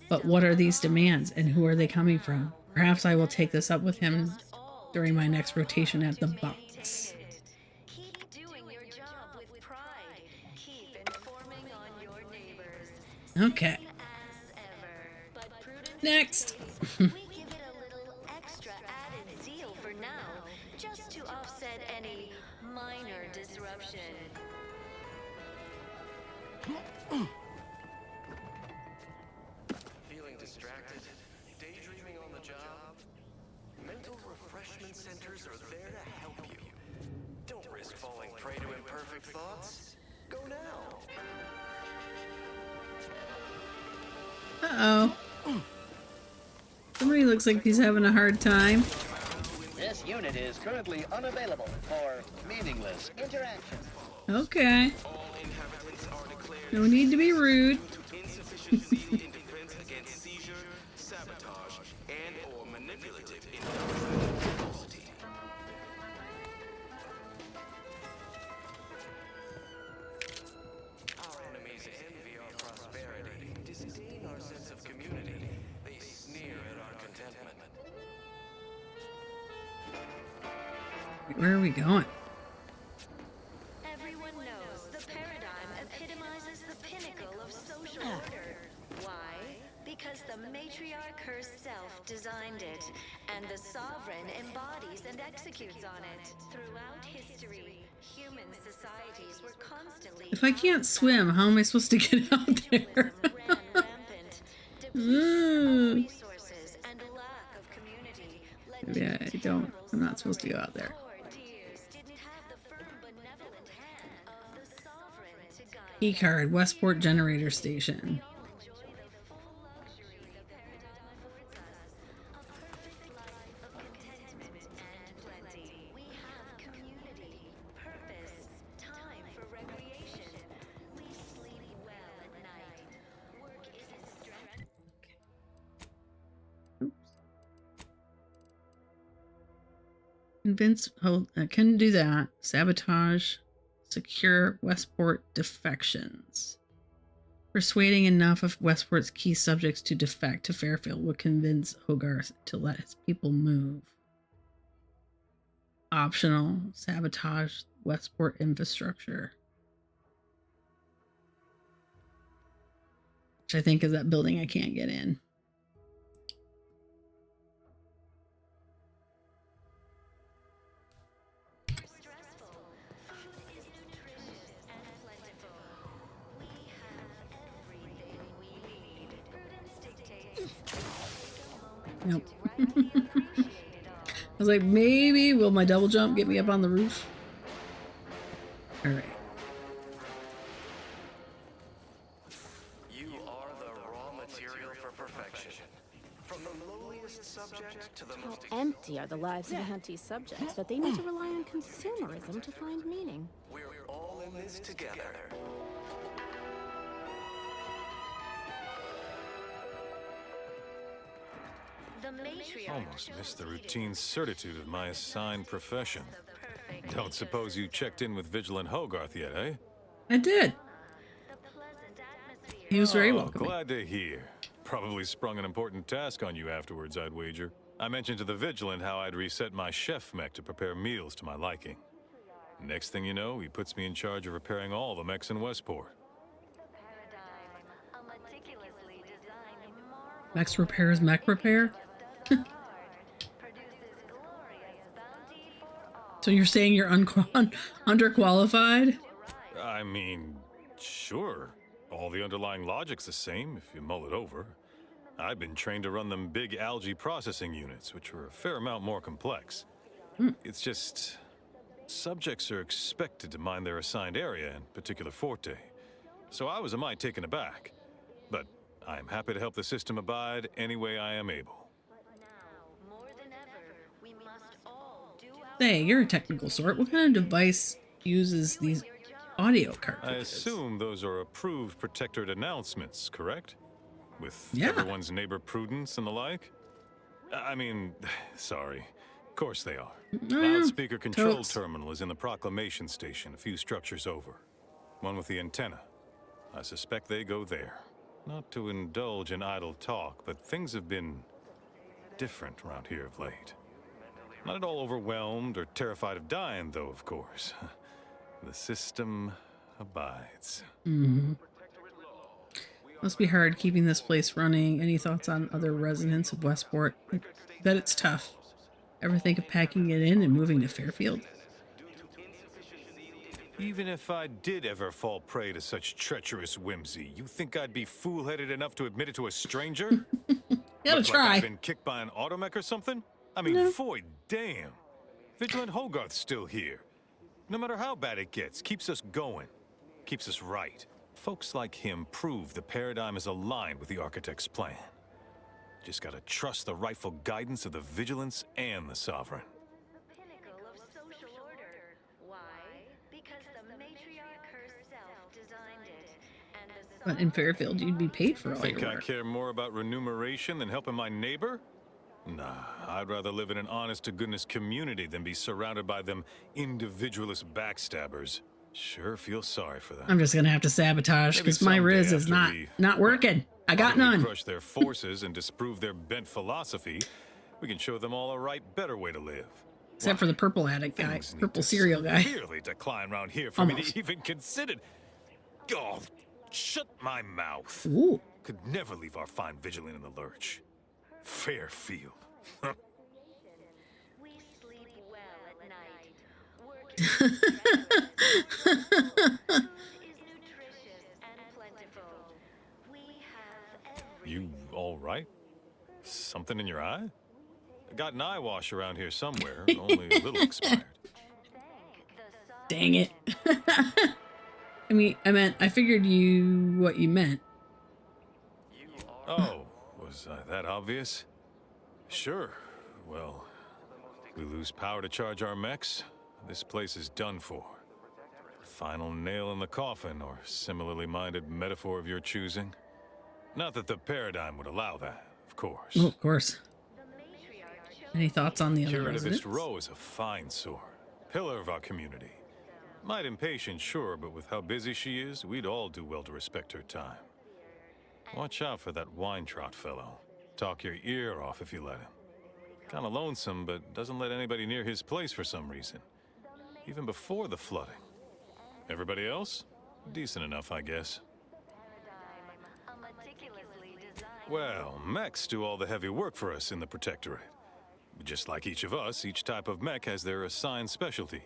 But what are these demands, and who are they coming from? Perhaps I will take this up with him during my next rotation at the box.
Keep doing your job with pride. Keep informing on your neighbors.
Okay.
As ever. But prudence
Next.
we give it a little extra added zeal for now, just to offset any minor disruption.
Feeling distracted? Daydreaming on the job? Mental refreshment centers are there to help you. Don't risk falling prey to imperfect thoughts. Go now.
Uh-oh. Somebody looks like he's having a hard time.
This unit is currently unavailable for meaningless interaction.
Okay. No need to be rude.
Insufficiency in defense against seizure, sabotage, and/or manipulative impulsivity.
Our enemies envy our prosperity, disdain our sense of community. They sneer at our contentment.
Where are we going?
Everyone knows the paradigm epitomizes the pinnacle of social order. Why? Because the matriarch herself designed it, and the sovereign embodies and executes on it. Throughout history, human societies were constantly...
If I can't swim, how am I supposed to get out there?
resources and lack of community.
Yeah, I don't. I'm not supposed to go out there. Key card, Westport Generator Station. Convince, hold, I couldn't do that. Sabotage, secure Westport defections. Persuading enough of Westport's key subjects to defect to Fairfield would convince Hogarth to let his people move. Optional, sabotage Westport infrastructure. Which I think is that building I can't get in. Nope. I was like, maybe will my double jump get me up on the roof? All right.
You are the raw material for perfection. From the lowliest subject to the
How
most
empty are the lives of Auntie's subjects that they need to rely on consumerism to find meaning?
We're all in this together.
The matriarch
Almost missed the routine certitude of my assigned profession. Don't suppose you checked in with Vigilant Hogarth yet, eh?
I did. He was very
Oh,
welcoming.
glad to hear. Probably sprung an important task on you afterwards, I'd wager. I mentioned to the Vigilant how I'd reset my chef mech to prepare meals to my liking. Next thing you know, he puts me in charge of repairing all the mechs in Westport.
Mechs repair is mech repair? So you're saying you're underqualified?
I mean, sure. All the underlying logic's the same if you mull it over. I've been trained to run them big algae processing units, which are a fair amount more complex. It's just... subjects are expected to mind their assigned area and particular forte. So I was a mite taken aback. But I am happy to help the system abide any way I am able.
Say, you're a technical sort. What kind of device uses these audio
I
cartridges?
assume those are approved protectorate announcements, correct? With
Yeah.
everyone's neighbor prudence and the like? I mean, sorry. Of course they are. Loudspeaker control
totes.
terminal is in the proclamation station a few structures over. One with the antenna. I suspect they go there. Not to indulge in idle talk, but things have been different around here of late. Not at all overwhelmed or terrified of dying, though, of course. The system abides.
Must be hard keeping this place running. Any thoughts on other residents of Westport? I bet it's tough. Ever think of packing it in and moving to Fairfield?
Even if I did ever fall prey to such treacherous whimsy, you think I'd be fool-headed enough to admit it to a stranger?
Gotta
Look
try.
like I've been kicked by an automech or something? I mean, void damn. Vigilant Hogarth's still here. No matter how bad it gets, keeps us going. Keeps us right. Folks like him prove the paradigm is aligned with the Architect's plan. Just gotta trust the rightful guidance of the Vigilance and the Sovereign.
But in Fairfield, you'd be paid for all
Think
your
I
work.
care more about remuneration than helping my neighbor? Nah, I'd rather live in an honest-to-goodness community than be surrounded by them individualist backstabbers. Sure feel sorry for them.
I'm just gonna have to sabotage
Maybe
because my
someday
Riz is
after
not working. I got
utterly
none.
crush their forces and disprove their bent philosophy, we can show them all a right, better way to live.
Except for the purple addict guy,
Things need
purple
to
cereal guy.
severely decline around here for me
Almost.
to even consider. Oh, shut my mouth.
Ooh.
Could never leave our fine Vigilant in the lurch. Fairfield. You all right? Something in your eye? I got an eye wash around here somewhere, only a little expired.
Dang it. I figured what you meant.
Oh, was I that obvious? Sure. Well, we lose power to charge our mechs. This place is done for. Final nail in the coffin, or similarly minded metaphor of your choosing. Not that the paradigm would allow that, of course.
Oh, of course. Any thoughts on the other residents?
Curativist Row is a fine sort. Pillar of our community. Might impatient, sure, but with how busy she is, we'd all do well to respect her time. Watch out for that Weintraut fellow. Talk your ear off if you let him. Kinda lonesome, but doesn't let anybody near his place for some reason. Even before the flooding. Everybody else? Decent enough, I guess. Well, mechs do all the heavy work for us in the Protectorate. Just like each of us, each type of mech has their assigned specialty.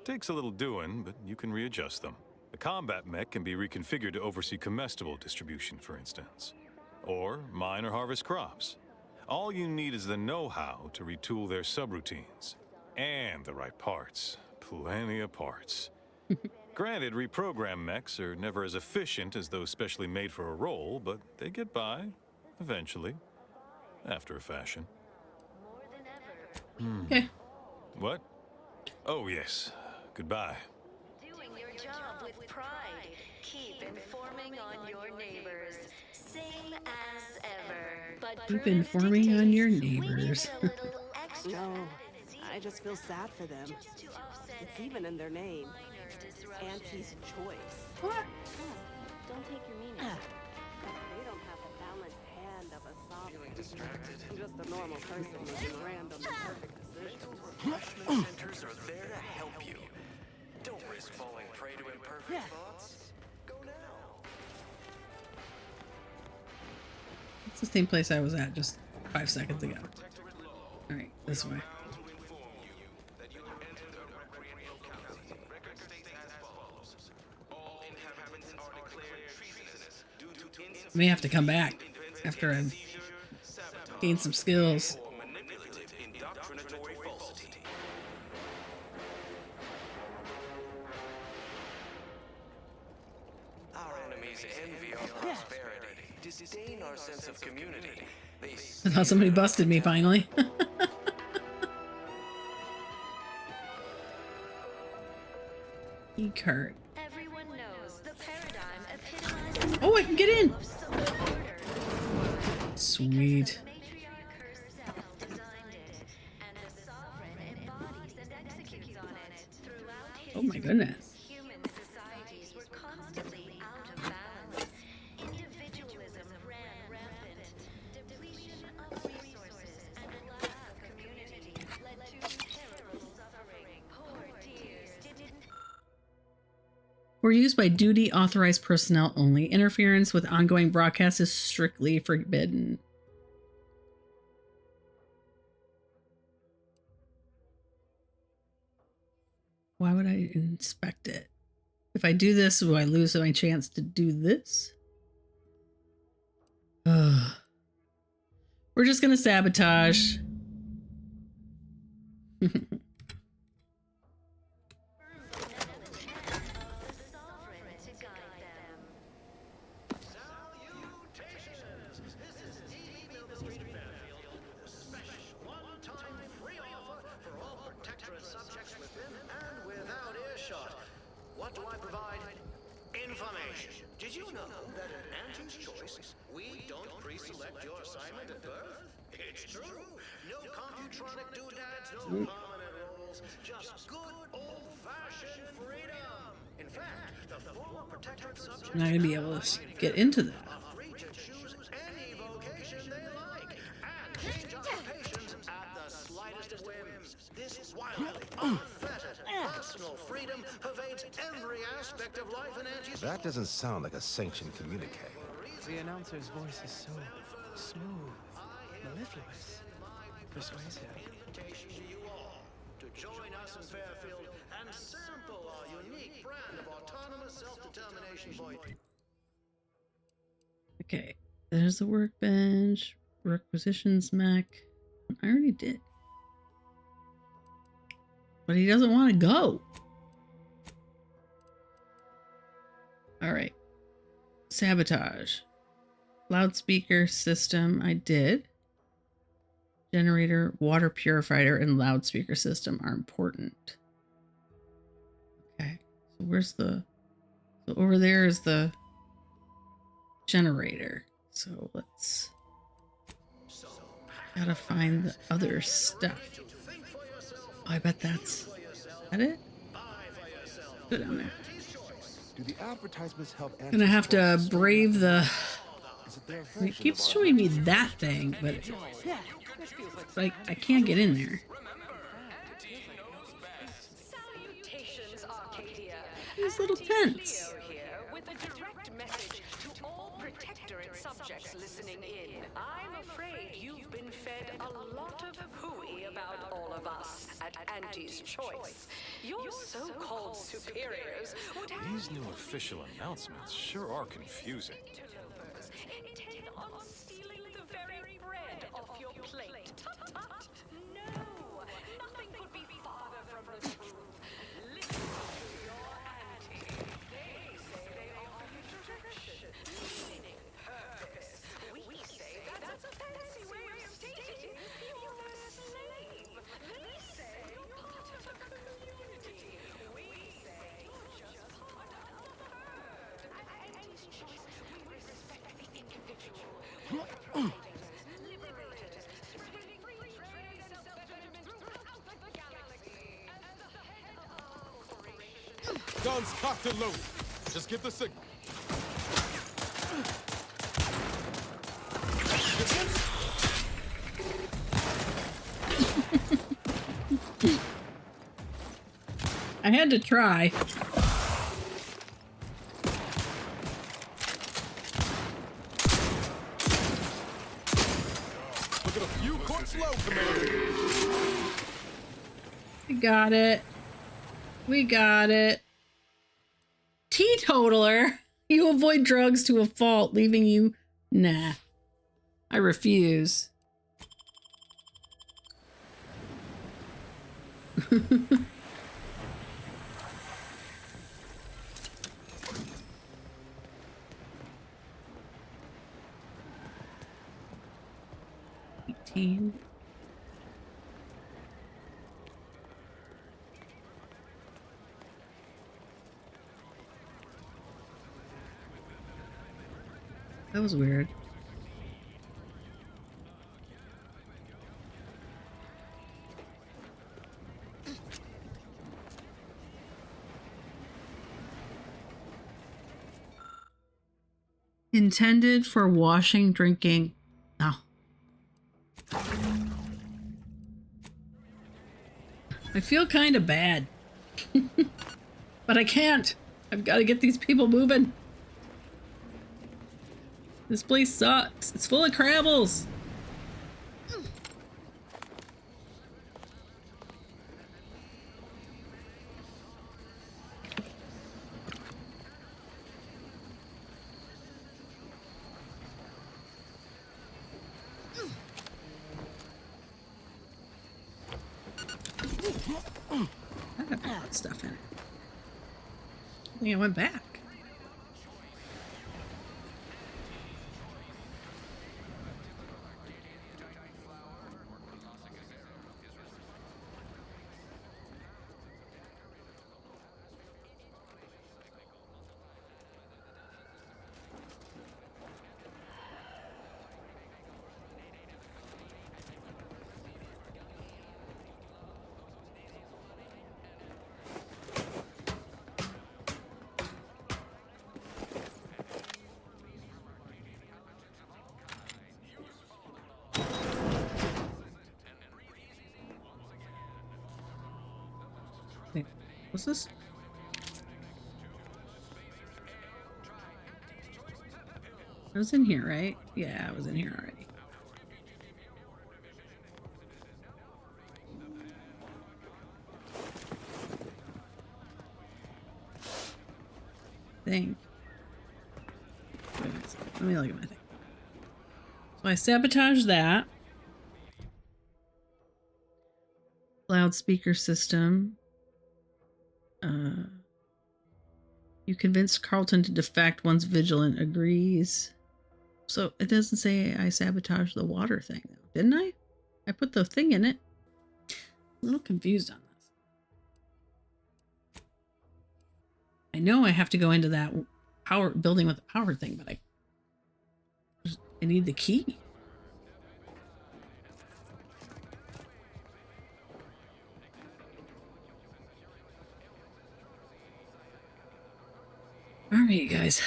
Takes a little doing, but you can readjust them. The combat mech can be reconfigured to oversee comestible distribution, for instance. Or mine or harvest crops. All you need is the know-how to retool their subroutines. And the right parts. Plenty of parts. Granted, reprogrammed mechs are never as efficient as those specially made for a role, but they get by, eventually. After a fashion.
Okay.
What? Oh, yes. Goodbye.
Doing your job with pride. Keep informing on your neighbors. Same as ever. But
Keep
prudence
informing on your
dictates we
neighbors.
give it a little extra.
No, I just feel sad for them. It's even in their name. Auntie's choice.
What?
Don't take your meaning.
They don't have the balanced hand of a sovereign. Just a normal person making random and perfect decisions.
Refreshment centers are there to help you. Don't risk falling prey to imperfect thoughts. Go now.
It's the same place I was at just 5 seconds ago. Alright, this way. I may have to come back after I've gained some skills.
Our enemies envy our prosperity, disdain our sense of community. They
I thought somebody busted me finally. E-card.
Everyone knows the paradigm epitomizes
Oh, I can get in!
social order.
Sweet.
Matriarch herself designed it, and the sovereign embodies and executes on it. Throughout history,
Oh my goodness.
human societies were constantly out of balance. Individualism ran rampant. Depletion of resources and lack of community led to terrible suffering. Poor dears didn't.
Were used by duty authorized personnel only. Interference with ongoing broadcasts is strictly forbidden. Why would I inspect it? If I do this, will I lose my chance to do this? Ugh. We're just gonna sabotage.
What do I provide? Information. Did you know that at Auntie's Choice, we don't pre-select your assignment at birth? It's true. No computronic doodads, no permanent roles, just good old-fashioned freedom. In fact, the former protectorate subjects
I'm not gonna be able to get into that.
are free to choose any vocation they like and change occupations at the slightest of whims. This wildly unfettered personal freedom pervades every aspect of life in Auntie's.
That doesn't sound like a sanctioned communique.
The announcer's voice is so smooth, mellifluous, persuasive.
Invitation to you all to join us in Fairfield and sample our unique brand of autonomous self-determination voice.
Okay, there's the workbench, requisitions mech. I already did. But he doesn't want to go. All right. Sabotage. Loudspeaker system, I did. Generator, water purifier, and loudspeaker system are important. Okay, so where's the... So over there is the generator. So let's... Gotta find the other stuff. Oh, I bet that's... Is that it? Go down there.
Do the advertisements help?
Gonna have to brave the...
Is it their
It
version
keeps
of
showing me that thing, but like I can't get in there.
Salutations, Arcadia.
These little tents.
Leo here with a direct message to all protectorate subjects listening in. I'm afraid you've been fed a lot of hooey about all of us at Auntie's Choice. Your so-called superiors would have
These new official announcements sure are confusing.
interlopers intent on stealing the very bread off your plate. Tut-tut. No, nothing could be farther from the truth. Listen to your auntie. They say they offer you direction, meaning, purpose. We say that's a fancy way of
Guns cocked and loaded. Just give the signal.
I had to try.
Look at a few courts low, Commander.
We got it. We got it. Teetotaler. You avoid drugs to a fault, leaving you... Nah. I refuse. That was weird. Intended for washing, drinking. Oh. I feel kind of bad. But I can't. I've got to get these people moving. This place sucks. It's full of crabbles. I have that stuff in it. I think I went back. Wait, what's this? I was in here, right? Yeah, I was in here already. Thing. Wait a second. Let me look at my thing. So I sabotage that. Loudspeaker system. You convinced Carlton to defect once Vigilant agrees. So it doesn't say I sabotaged the water thing, though, didn't I? I put the thing in it. A little confused on this. I know I have to go into that power building with the power thing, but I need the key. All right, guys.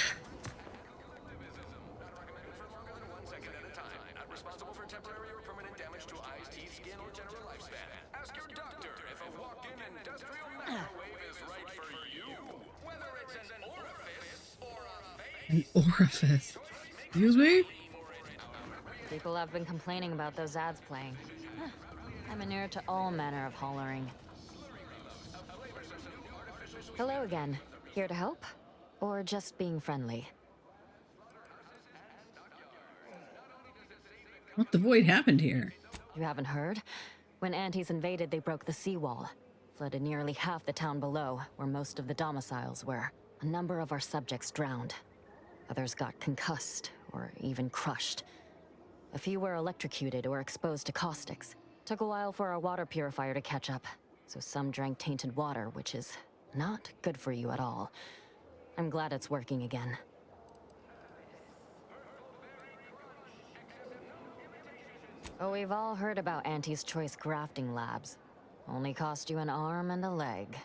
An orifice. Excuse me?
People have been complaining about those ads playing. Huh. I'm inured to all manner of hollering. Hello again. Here to help? Or just being friendly?
What the void happened here?
You haven't heard? When Antis invaded, they broke the seawall. Flooded nearly half the town below, where most of the domiciles were. A number of our subjects drowned. Others got concussed, or even crushed. A few were electrocuted or exposed to caustics. Took a while for our water purifier to catch up, so some drank tainted water, which is not good for you at all. I'm glad it's working again. Oh, we've all heard about Auntie's Choice crafting labs. Only cost you an arm and a leg.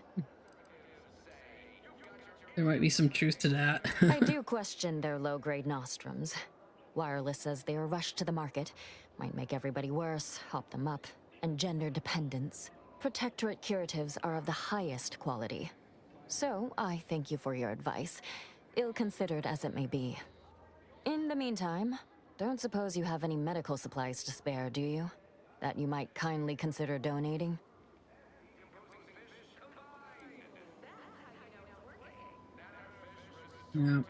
There might be some truth to that.
I do question their low-grade nostrums. Wireless says they are rushed to the market. Might make everybody worse, hop them up. And gender dependence. Protectorate curatives are of the highest quality. So, I thank you for your advice, ill-considered as it may be. In the meantime, don't suppose you have any medical supplies to spare, do you? That you might kindly consider donating?
Yeah.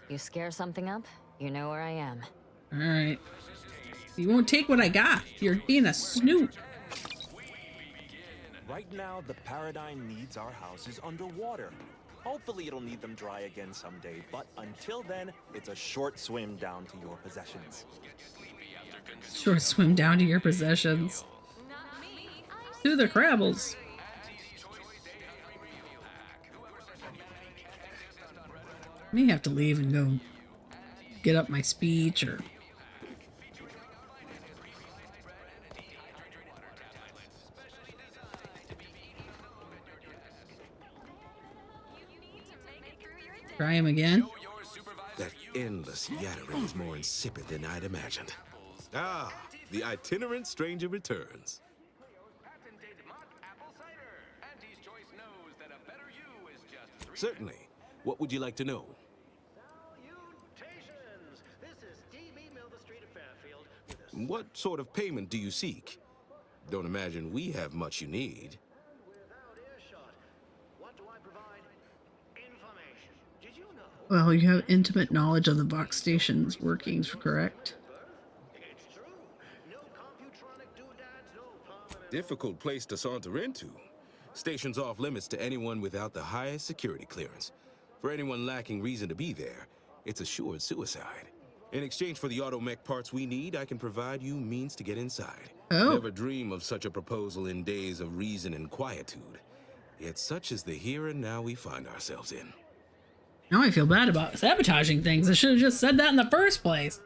You scare something up, you know where I am.
Alright. You won't take what I got. You're being a snoot.
Right now, the Paradigm needs our houses underwater. Hopefully it'll need them dry again someday, but until then, it's a short swim down to your possessions.
Short swim down to your possessions. To the Crabbles. May have to leave and go get up my speech or... Try him again.
That endless yattering is more insipid than I'd imagined. Ah, the itinerant stranger returns. Certainly. What would you like to know? What sort of payment do you seek? Don't imagine we have much you need.
Well, you have intimate knowledge of the Vox station's workings, correct?
Difficult place to saunter into. Station's off limits to anyone without the highest security clearance. For anyone lacking reason to be there, it's assured suicide. In exchange for the automech parts we need, I can provide you means to get inside.
Oh.
Never dream of such a proposal in days of reason and quietude. Yet such is the here and now we find ourselves in.
Now I feel bad about sabotaging things. I should have just said that in the first place.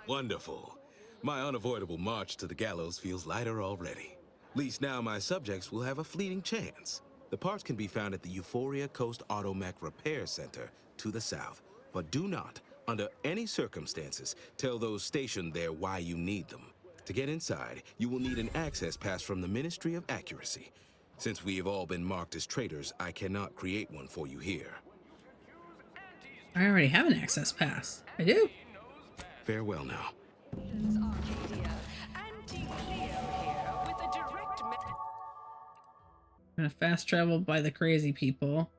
Wonderful. My unavoidable march to the gallows feels lighter already. At least now my subjects will have a fleeting chance. The parts can be found at the Euphoria Coast Automech Repair Center to the south. But do not, under any circumstances, tell those stationed there why you need them. To get inside, you will need an access pass from the Ministry of Accuracy. Since we have all been marked as traitors, I cannot create one for you here.
I already have an access pass. I do.
Farewell now.
I'm gonna fast travel by the crazy people.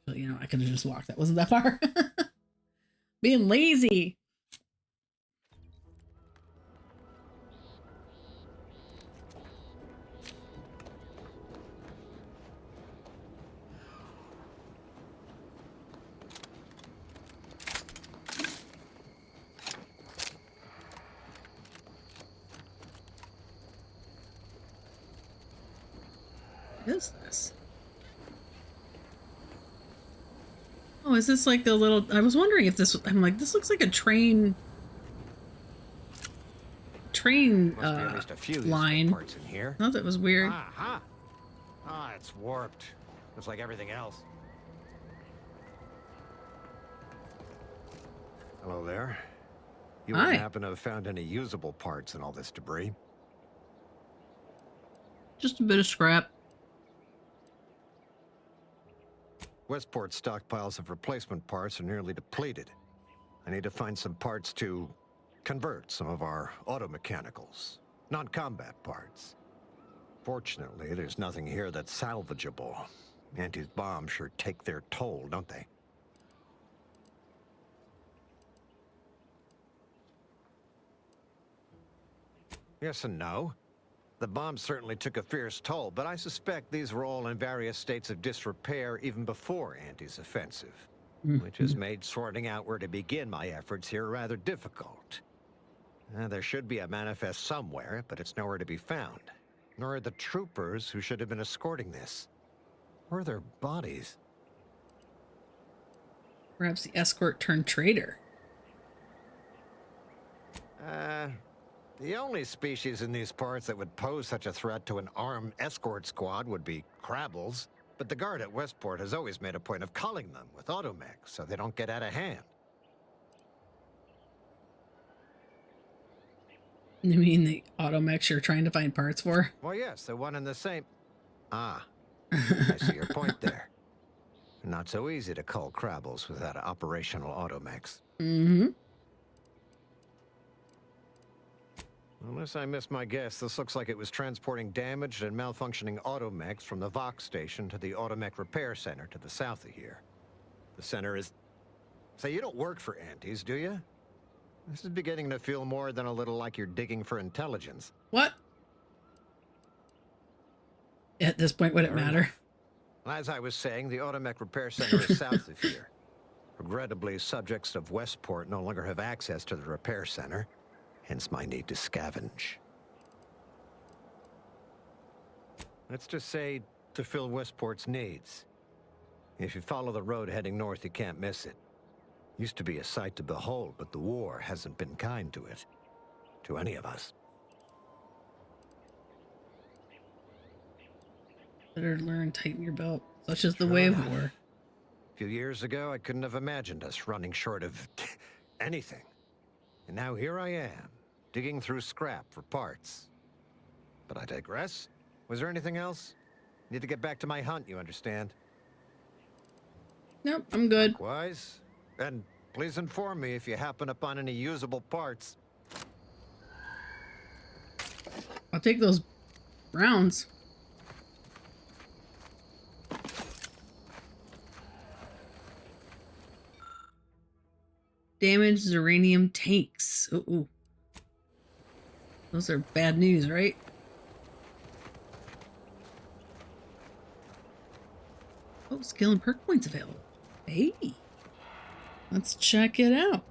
So, you know, I could have just walked. That wasn't that far. Being lazy. What is this? Oh, is this like the little... I was wondering if this... I'm like, this looks like a train...
Must be at least a few
line.
parts in here.
I thought that was weird.
Ah, it's warped. Looks like everything else. Hello there. You
Hi.
wouldn't happen to have found any usable parts in all this debris?
Just a bit of scrap.
Westport stockpiles of replacement parts are nearly depleted. I need to find some parts to convert some of our automechanicals, non-combat parts. Fortunately, there's nothing here that's salvageable. Auntie's bombs sure take their toll, don't they? Yes and no. The bombs certainly took a fierce toll, but I suspect these were all in various states of disrepair even before Auntie's offensive, which has made sorting out where to begin my efforts here rather difficult. There should be a manifest somewhere, but it's nowhere to be found. Nor are the troopers who should have been escorting this. Where are their bodies?
Perhaps the escort turned traitor.
The only species in these parts that would pose such a threat to an armed escort squad would be crabbles. But the guard at Westport has always made a point of culling them with automechs so they don't get out of hand.
You mean the automechs you're trying to find parts for?
Well, yes, they're one and the same. Ah, I see your point there. Not so easy to cull crabbles without operational automechs.
Mm-hmm.
Unless I missed my guess, this looks like it was transporting damaged and malfunctioning automechs from the Vox station to the Automech Repair Center to the south of here. The center is... Say, you don't work for Antes, do you? This is beginning to feel more than a little like you're digging for intelligence.
What? At this point, would it matter?
As I was saying, the Automech Repair Center is south of here. Regrettably, subjects of Westport no longer have access to the repair center. Hence my need to scavenge. Let's just say to fill Westport's needs. If you follow the road heading north, you can't miss it. Used to be a sight to behold, but the war hasn't been kind to it. To any of us.
Better learn, tighten your belt. Such is the way of war.
A few years ago, I couldn't have imagined us running short of anything. And now here I am, digging through scrap for parts. But I digress. Was there anything else? Need to get back to my hunt, you understand?
Nope, I'm good.
Likewise. And please inform me if you happen upon any usable parts.
I'll take those rounds. Damaged uranium tanks. Ooh. Those are bad news, right? Oh, skill and perk points available. Hey. Let's check it out.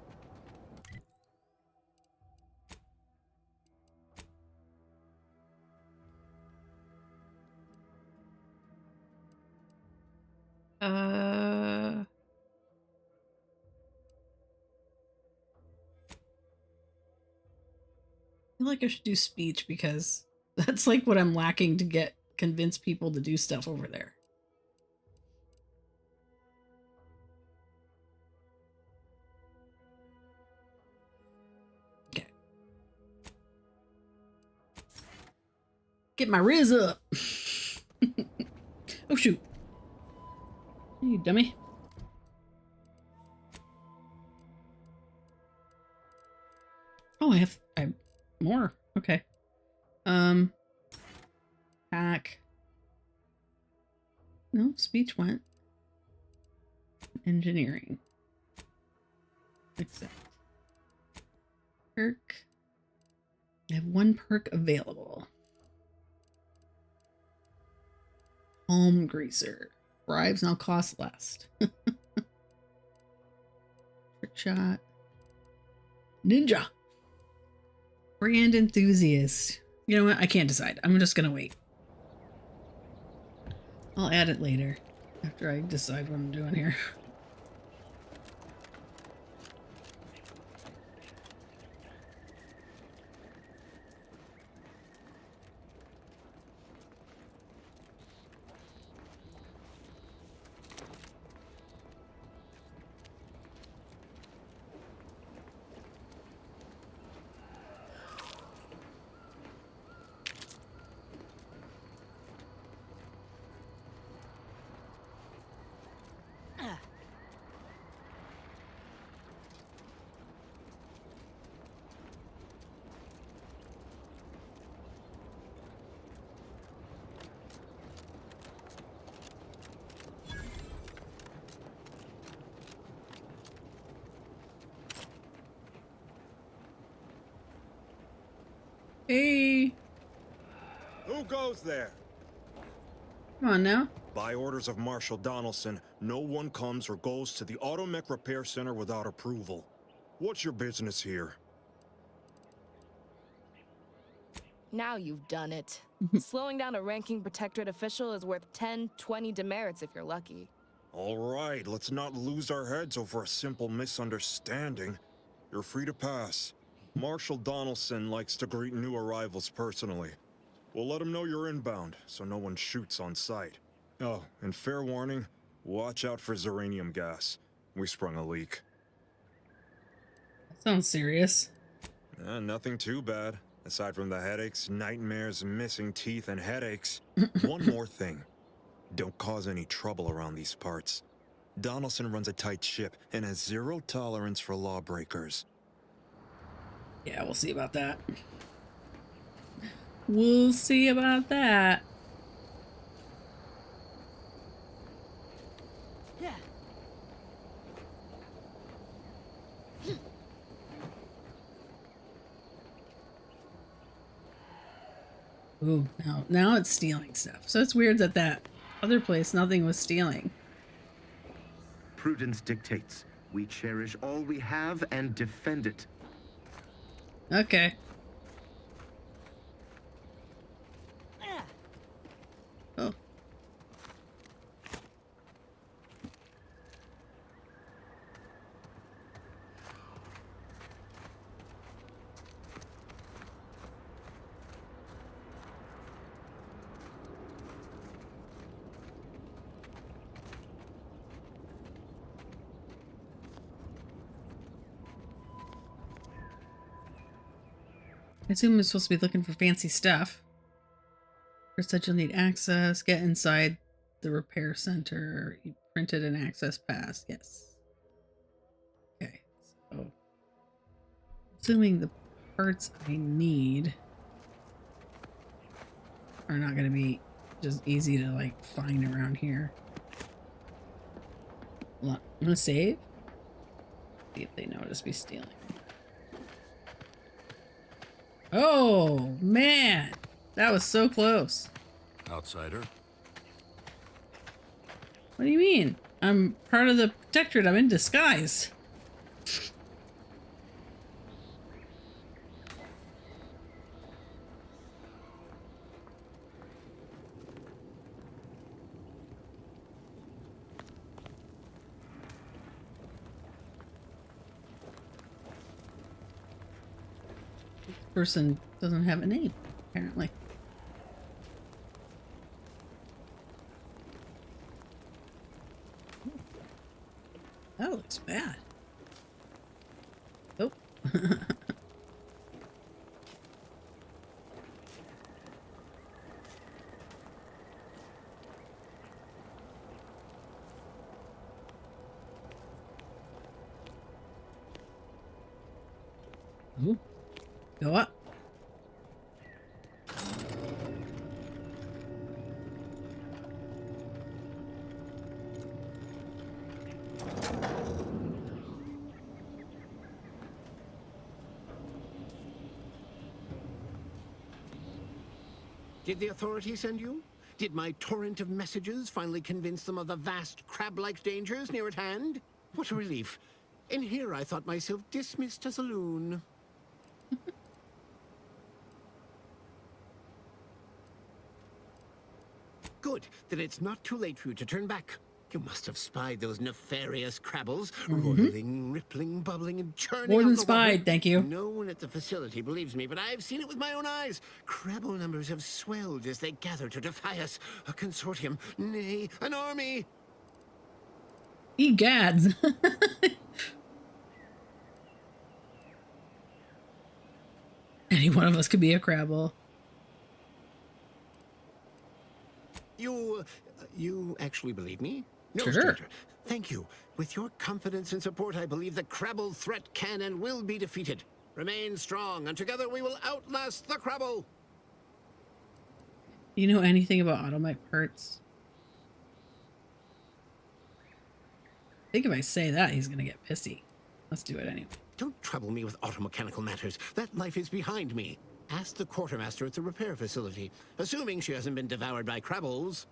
I feel like I should do speech because that's like what I'm lacking to convince people to do stuff over there. Okay. Get my riz up. Oh shoot. You dummy. Oh, I have more. Okay. Pack. No, speech went. Engineering. Accept. Perk. I have one perk available. Home greaser. Bribes now cost less. Trick shot. Ninja. Brand enthusiast. You know what? I can't decide. I'm just gonna wait. I'll add it later after I decide what I'm doing here. Hey.
Who goes there?
Come on now.
By orders of Marshal Donaldson, no one comes or goes to the Automech Repair Center without approval. What's your business here?
Now you've done it. Slowing down a ranking protectorate official is worth 10, 20 demerits if you're lucky.
All right, let's not lose our heads over a simple misunderstanding. You're free to pass. Marshal Donaldson likes to greet new arrivals personally. We'll let him know you're inbound, so no one shoots on sight. Oh, and fair warning, watch out for xeranium gas. We sprung a leak.
That sounds serious.
Nothing too bad. Aside from the headaches, nightmares, missing teeth, and headaches. One more thing. Don't cause any trouble around these parts. Donaldson runs a tight ship and has zero tolerance for lawbreakers.
Yeah, we'll see about that. We'll see about that.
Yeah.
Ooh, now it's stealing stuff. So it's weird that that other place, nothing was stealing.
Prudence dictates we cherish all we have and defend it.
Okay. Oh. I assume I'm supposed to be looking for fancy stuff. First, that you'll need access. Get inside the repair center. You printed an access pass. Yes. Okay. So, assuming the parts I need are not going to be just easy to like find around here. Hold on. I'm going to save. See if they notice me stealing. Oh, man. That was so close.
Outsider?
What do you mean? I'm part of the Protectorate. I'm in disguise. This person doesn't have a name, apparently. That looks bad. Oh. Ooh. Go up.
Did the authorities send you? Did my torrent of messages finally convince them of the vast crab-like dangers near at hand? What a relief. In here I thought myself dismissed as a loon. Good, then it's not too late for you to turn back. You must have spied those nefarious crabbles, roiling, rippling, bubbling, and churning
More than
out the
spied,
water.
thank you.
No one at the facility believes me, but I've seen it with my own eyes. Crabble numbers have swelled as they gather to defy us. A consortium, nay, an army.
Egads. Any one of us could be a crabble.
You actually believe me? No,
Sure.
stranger. Thank you. With your confidence and support, I believe the crabble threat can and will be defeated. Remain strong, and together we will outlast the crabble.
Do you know anything about automite parts? I think if I say that, he's gonna get pissy. Let's do it anyway.
Don't trouble me with automechanical matters. That life is behind me. Ask the quartermaster at the repair facility, assuming she hasn't been devoured by crabbles.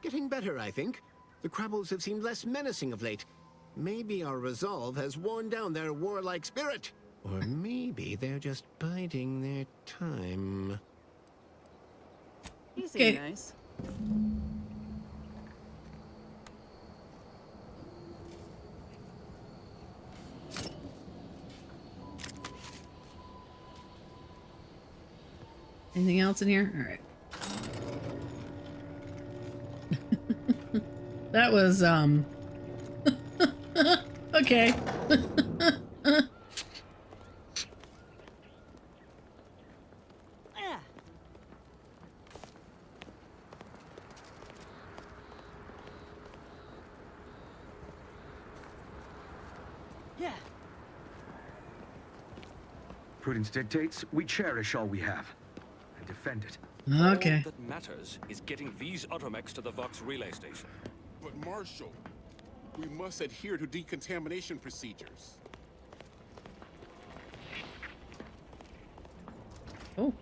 Getting better, I think. The crabbles have seemed less menacing of late. Maybe our resolve has worn down their warlike spirit. Or maybe they're just biding their time.
You
Okay.
seem nice.
Anything else in here? All right. That was okay.
Yeah.
Prudence dictates we cherish all we have and defend it.
Okay.
All that matters is getting these automechs to the Vox relay station.
But Marshal, we must adhere to decontamination procedures.
Oh.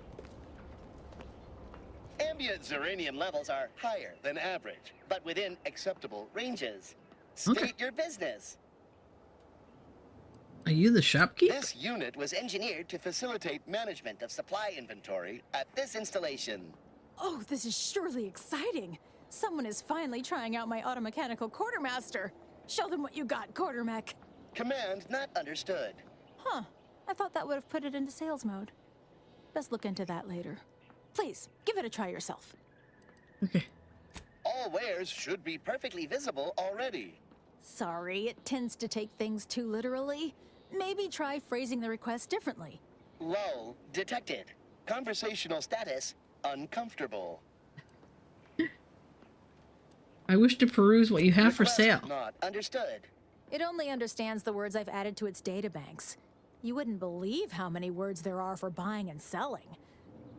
Ambient ziranium levels are higher than average, but within acceptable ranges. State your business.
Are you the shopkeep?
This unit was engineered to facilitate management of supply inventory at this installation.
Oh, this is surely exciting. Someone is finally trying out my automechanical quartermaster. Show them what you got, quartermech.
Command not understood.
Huh. I thought that would have put it into sales mode. Best look into that later. Please, give it a try yourself.
Okay.
All wares should be perfectly visible already.
Sorry, it tends to take things too literally. Maybe try phrasing the request differently.
Lull detected. Conversational status uncomfortable.
I wish to peruse what you have for
Request
sale.
not understood.
It only understands the words I've added to its databanks. You wouldn't believe how many words there are for buying and selling.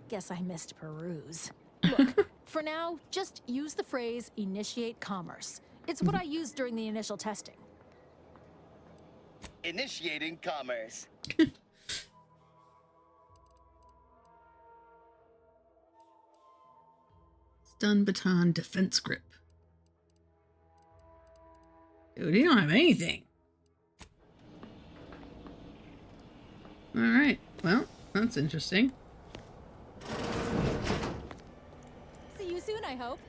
Guess I missed peruse. Look, for now, just use the phrase initiate commerce. It's what I used during the initial testing.
Initiating commerce.
Stun baton defense grip. Dude, you don't have anything. All right. Well, that's interesting.
See you soon, I hope.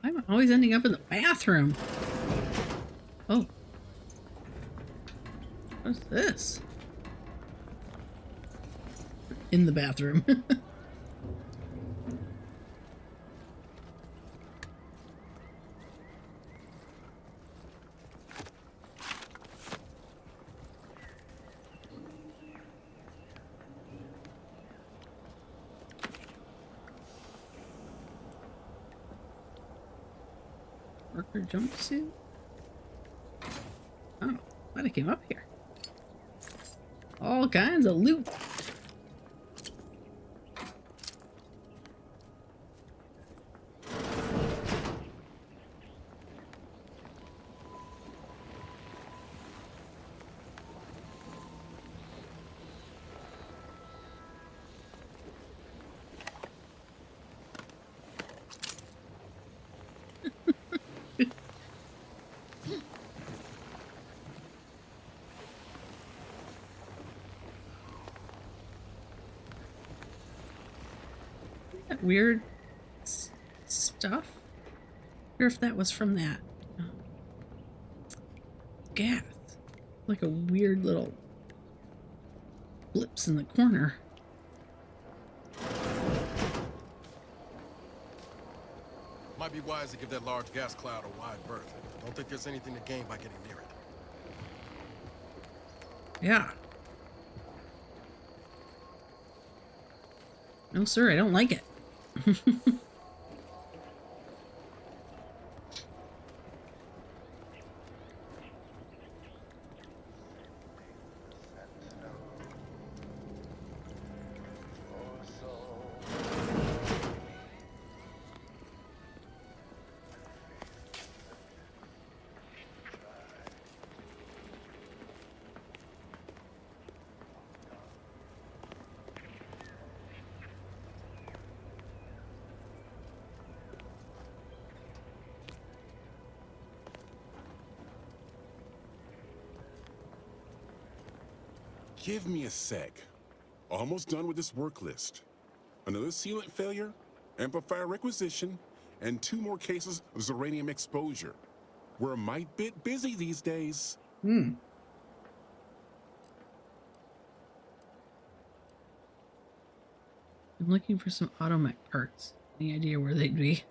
I'm always ending up in the bathroom. Oh. What's this? In the bathroom. Worker jumpsuit? Oh, glad I came up here. All kinds of loot. That weird stuff. I wonder if that was from that gas. Like a weird little blips in the corner.
Might be wise to give that large gas cloud a wide berth. Don't think there's anything to gain by getting near it.
Yeah. No, sir, I don't like it.
Give me a sec. Almost done with this work list. Another sealant failure, amplifier requisition, and 2 more cases of Zeranium exposure. We're a mite bit busy these days.
I'm looking for some automech parts. Any idea where they'd be?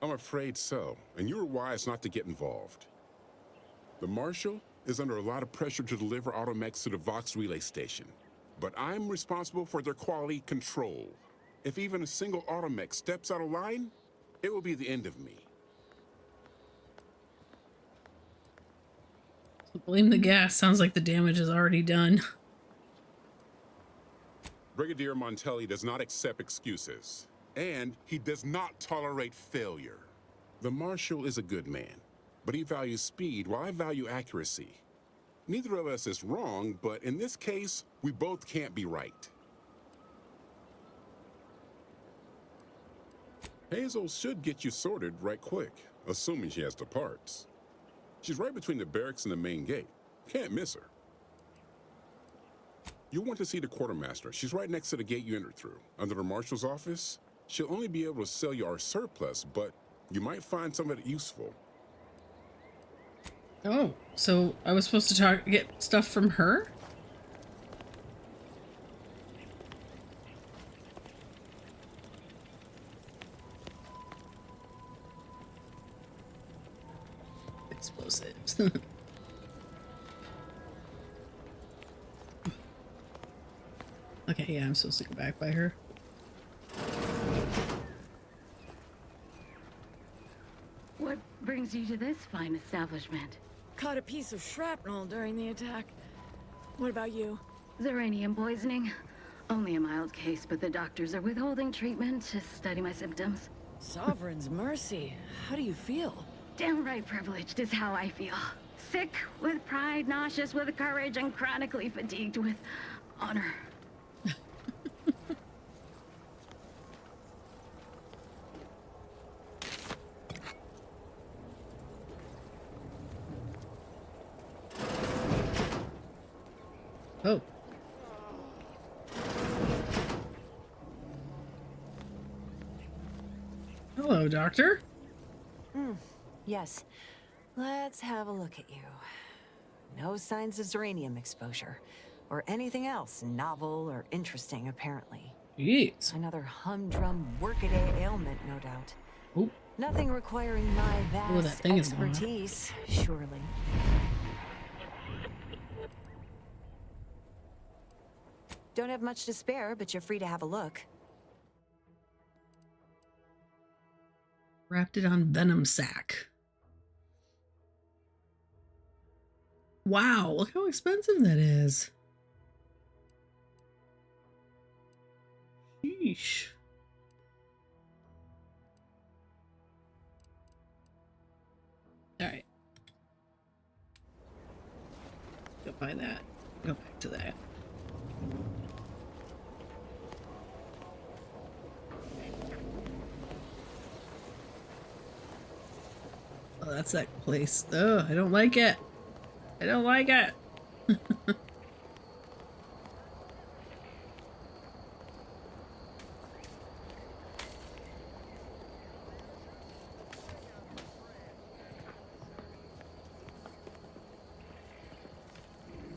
I'm afraid so, and you were wise not to get involved. The Marshal is under a lot of pressure to deliver automechs to the Vox relay station, but I'm responsible for their quality control. If even a single automech steps out of line, it will be the end of me.
So blame the gas. Sounds like the damage is already done.
Brigadier Montelli does not accept excuses, and he does not tolerate failure. The Marshal is a good man, but he values speed while I value accuracy. Neither of us is wrong, but in this case, we both can't be right. Hazel should get you sorted right quick, assuming she has the parts. She's right between the barracks and the main gate. Can't miss her. You'll want to see the quartermaster. She's right next to the gate you entered through. Under the marshal's office, she'll only be able to sell you our surplus, but you might find some of it useful.
Oh, so I was supposed to get stuff from her? Explosives. Okay, yeah, I'm supposed to go back by her.
What brings you to this fine establishment?
Caught a piece of shrapnel during the attack. What about you?
Zeranium poisoning. Only a mild case, but the doctors are withholding treatment to study my symptoms.
Sovereign's mercy. How do you feel?
Downright privileged is how I feel. Sick with pride, nauseous with courage, and chronically fatigued with honor.
Oh. Hello, Doctor.
Yes. Let's have a look at you. No signs of Zeranium exposure. Or anything else novel or interesting, apparently.
Jeez.
Another humdrum workaday ailment, no doubt.
Ooh.
Nothing requiring my
that
vast
thing is on.
expertise, surely. Don't have much to spare, but you're free to have a look.
Wrapped it on venom sac. Wow, look how expensive that is. Sheesh. All right. Go buy that. Go back to that. Oh, that's that place. Oh, I don't like it. I don't like it.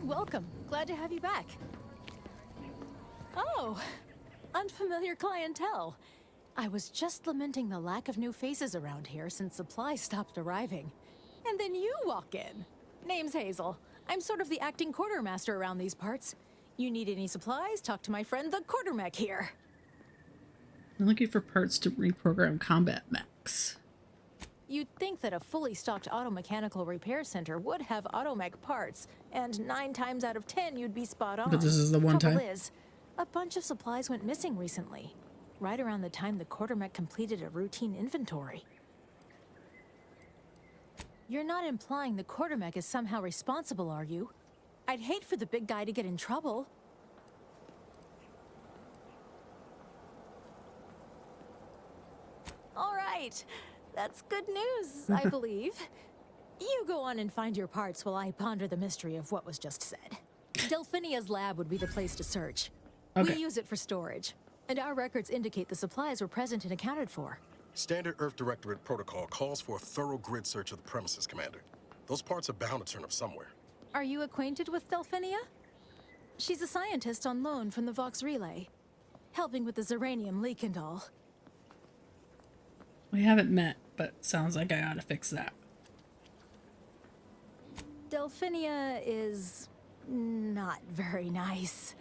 Welcome. Glad to have you back. Oh, unfamiliar clientele. I was just lamenting the lack of new faces around here since supplies stopped arriving. And then you walk in. Name's Hazel. I'm sort of the acting quartermaster around these parts. You need any supplies? Talk to my friend the quartermech here.
I'm looking for parts to reprogram combat mechs.
You'd think that a fully stocked auto-mechanical repair center would have automech parts, and 9 times out of 10 you'd be spot on.
But this is the one time.
Trouble is, a bunch of supplies went missing recently, right around the time the quartermech completed a routine inventory. You're not implying the quartermech is somehow responsible, are you? I'd hate for the big guy to get in trouble. All right. That's good news, I believe. You go on and find your parts while I ponder the mystery of what was just said. Delphinia's lab would be the place to search.
Okay.
We use it for storage, and our records indicate the supplies were present and accounted for.
Standard Earth Directorate protocol calls for a thorough grid search of the premises, Commander. Those parts are bound to turn up somewhere.
Are you acquainted with Delphinia? She's a scientist on loan from the Vox Relay, helping with the Zeranium leak and all.
We haven't met, but sounds like I ought to fix that.
Delphinia is not very nice.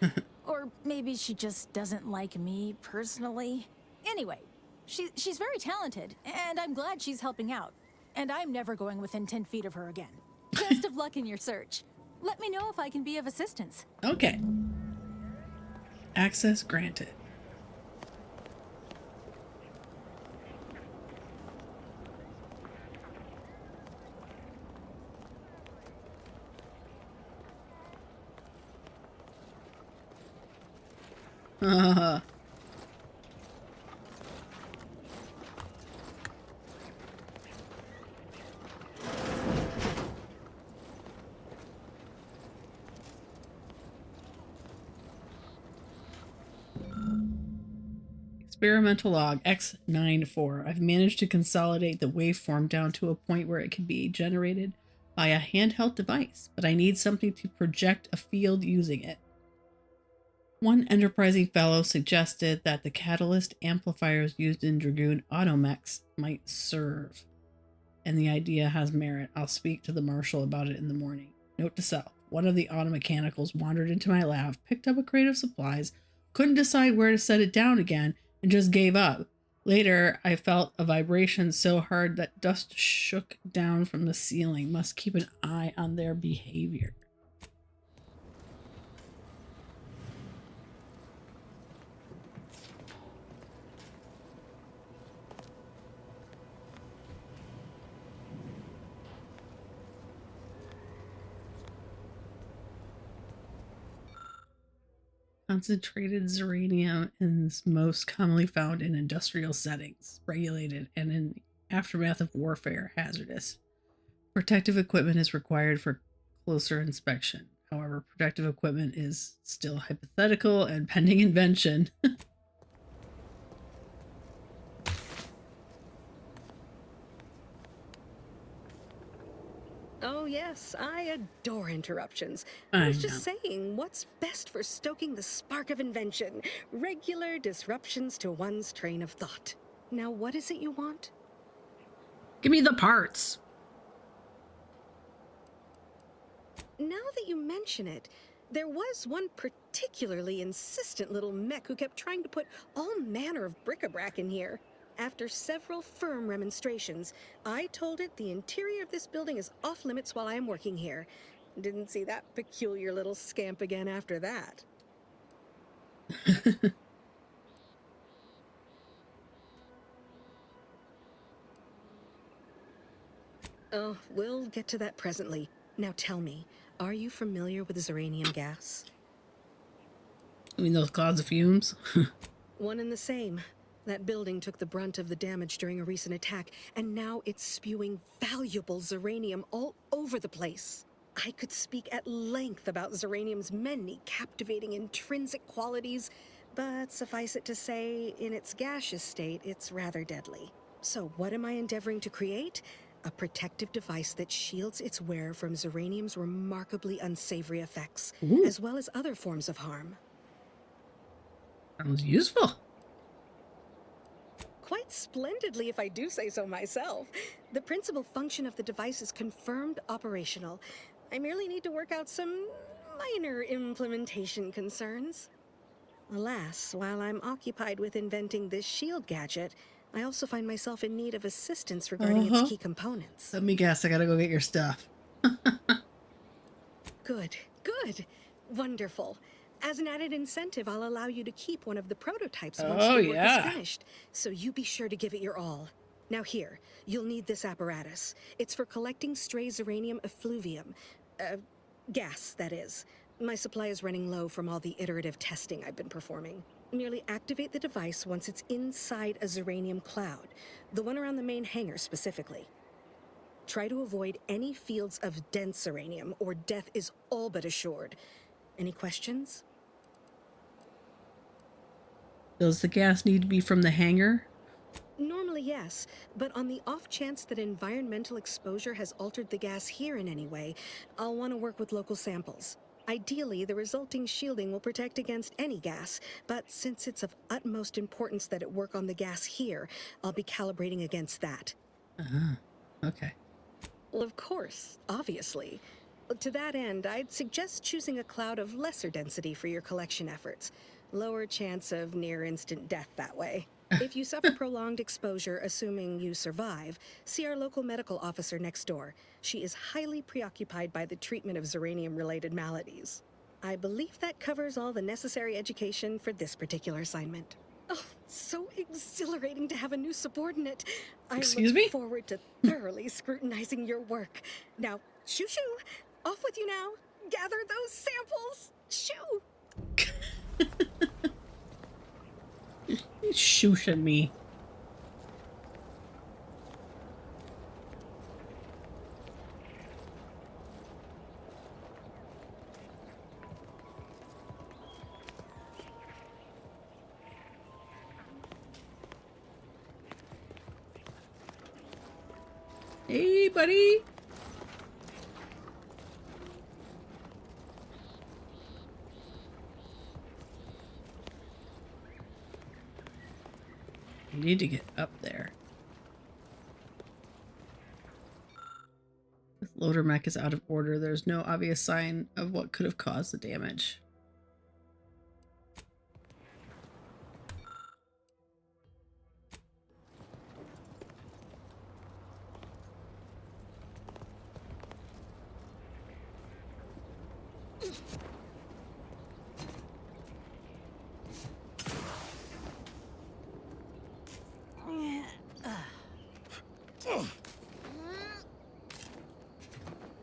Or maybe she just doesn't like me personally. Anyway, she's very talented, and I'm glad she's helping out. And I'm never going within 10 feet of her again. Best of luck in your search. Let me know if I can be of assistance.
Okay. Access granted. Experimental log X94. I've managed to consolidate the waveform down to a point where it can be generated by a handheld device, but I need something to project a field using it. One enterprising fellow suggested that the catalyst amplifiers used in Dragoon automechs might serve, and the idea has merit. I'll speak to the marshal about it in the morning. Note to self: one of the automechanicals wandered into my lab, picked up a crate of supplies, couldn't decide where to set it down again, and just gave up. Later, I felt a vibration so hard that dust shook down from the ceiling. Must keep an eye on their behavior. Concentrated zeranium is most commonly found in industrial settings, regulated, and in the aftermath of warfare, hazardous. Protective equipment is required for closer inspection. However, protective equipment is still hypothetical and pending invention.
Oh yes, I adore interruptions.
I
I was just
know.
saying, what's best for stoking the spark of invention? Regular disruptions to one's train of thought. Now what is it you want?
Give me the parts.
Now that you mention it, there was one particularly insistent little mech who kept trying to put all manner of bric-a-brac in here. After several firm remonstrations, I told it the interior of this building is off limits while I am working here. Didn't see that peculiar little scamp again after that. Oh, we'll get to that presently. Now tell me, are you familiar with Zeranium gas?
I mean, those clouds of fumes.
One and the same. That building took the brunt of the damage during a recent attack, and now it's spewing valuable Zeranium all over the place. I could speak at length about Zeranium's many captivating intrinsic qualities, but suffice it to say, in its gaseous state, it's rather deadly. So what am I endeavoring to create? A protective device that shields its wearer from Zeranium's remarkably unsavory effects, as well as other forms of harm.
Sounds useful.
Quite splendidly, if I do say so myself. The principal function of the device is confirmed operational. I merely need to work out some minor implementation concerns. Alas, while I'm occupied with inventing this shield gadget, I also find myself in need of assistance regarding its key components.
Let me guess, I gotta go get your stuff.
Good, good. Wonderful. As an added incentive, I'll allow you to keep one of the prototypes once the work is finished, so you be sure to give it your all. Now here, you'll need this apparatus. It's for collecting stray Zeranium effluvium. Gas, that is. My supply is running low from all the iterative testing I've been performing. Merely activate the device once it's inside a Zeranium cloud, the one around the main hangar specifically. Try to avoid any fields of dense Zeranium, or death is all but assured. Any questions?
Does the gas need to be from the hangar?
Normally, yes, but on the off chance that environmental exposure has altered the gas here in any way, I'll want to work with local samples. Ideally, the resulting shielding will protect against any gas, but since it's of utmost importance that it work on the gas here, I'll be calibrating against that.
Okay.
Well, of course, obviously. To that end, I'd suggest choosing a cloud of lesser density for your collection efforts. Lower chance of near-instant death that way. If you suffer prolonged exposure, assuming you survive, see our local medical officer next door. She is highly preoccupied by the treatment of Zeranium-related maladies. I believe that covers all the necessary education for this particular assignment. Oh, so exhilarating to have a new subordinate.
Excuse
I
me?
look forward to thoroughly scrutinizing your work. Now, shoo-shoo! Off with you now! Gather those samples! Shoo!
He's shooshing me. Hey, buddy. I need to get up there. This loader mech is out of order. There's no obvious sign of what could have caused the damage.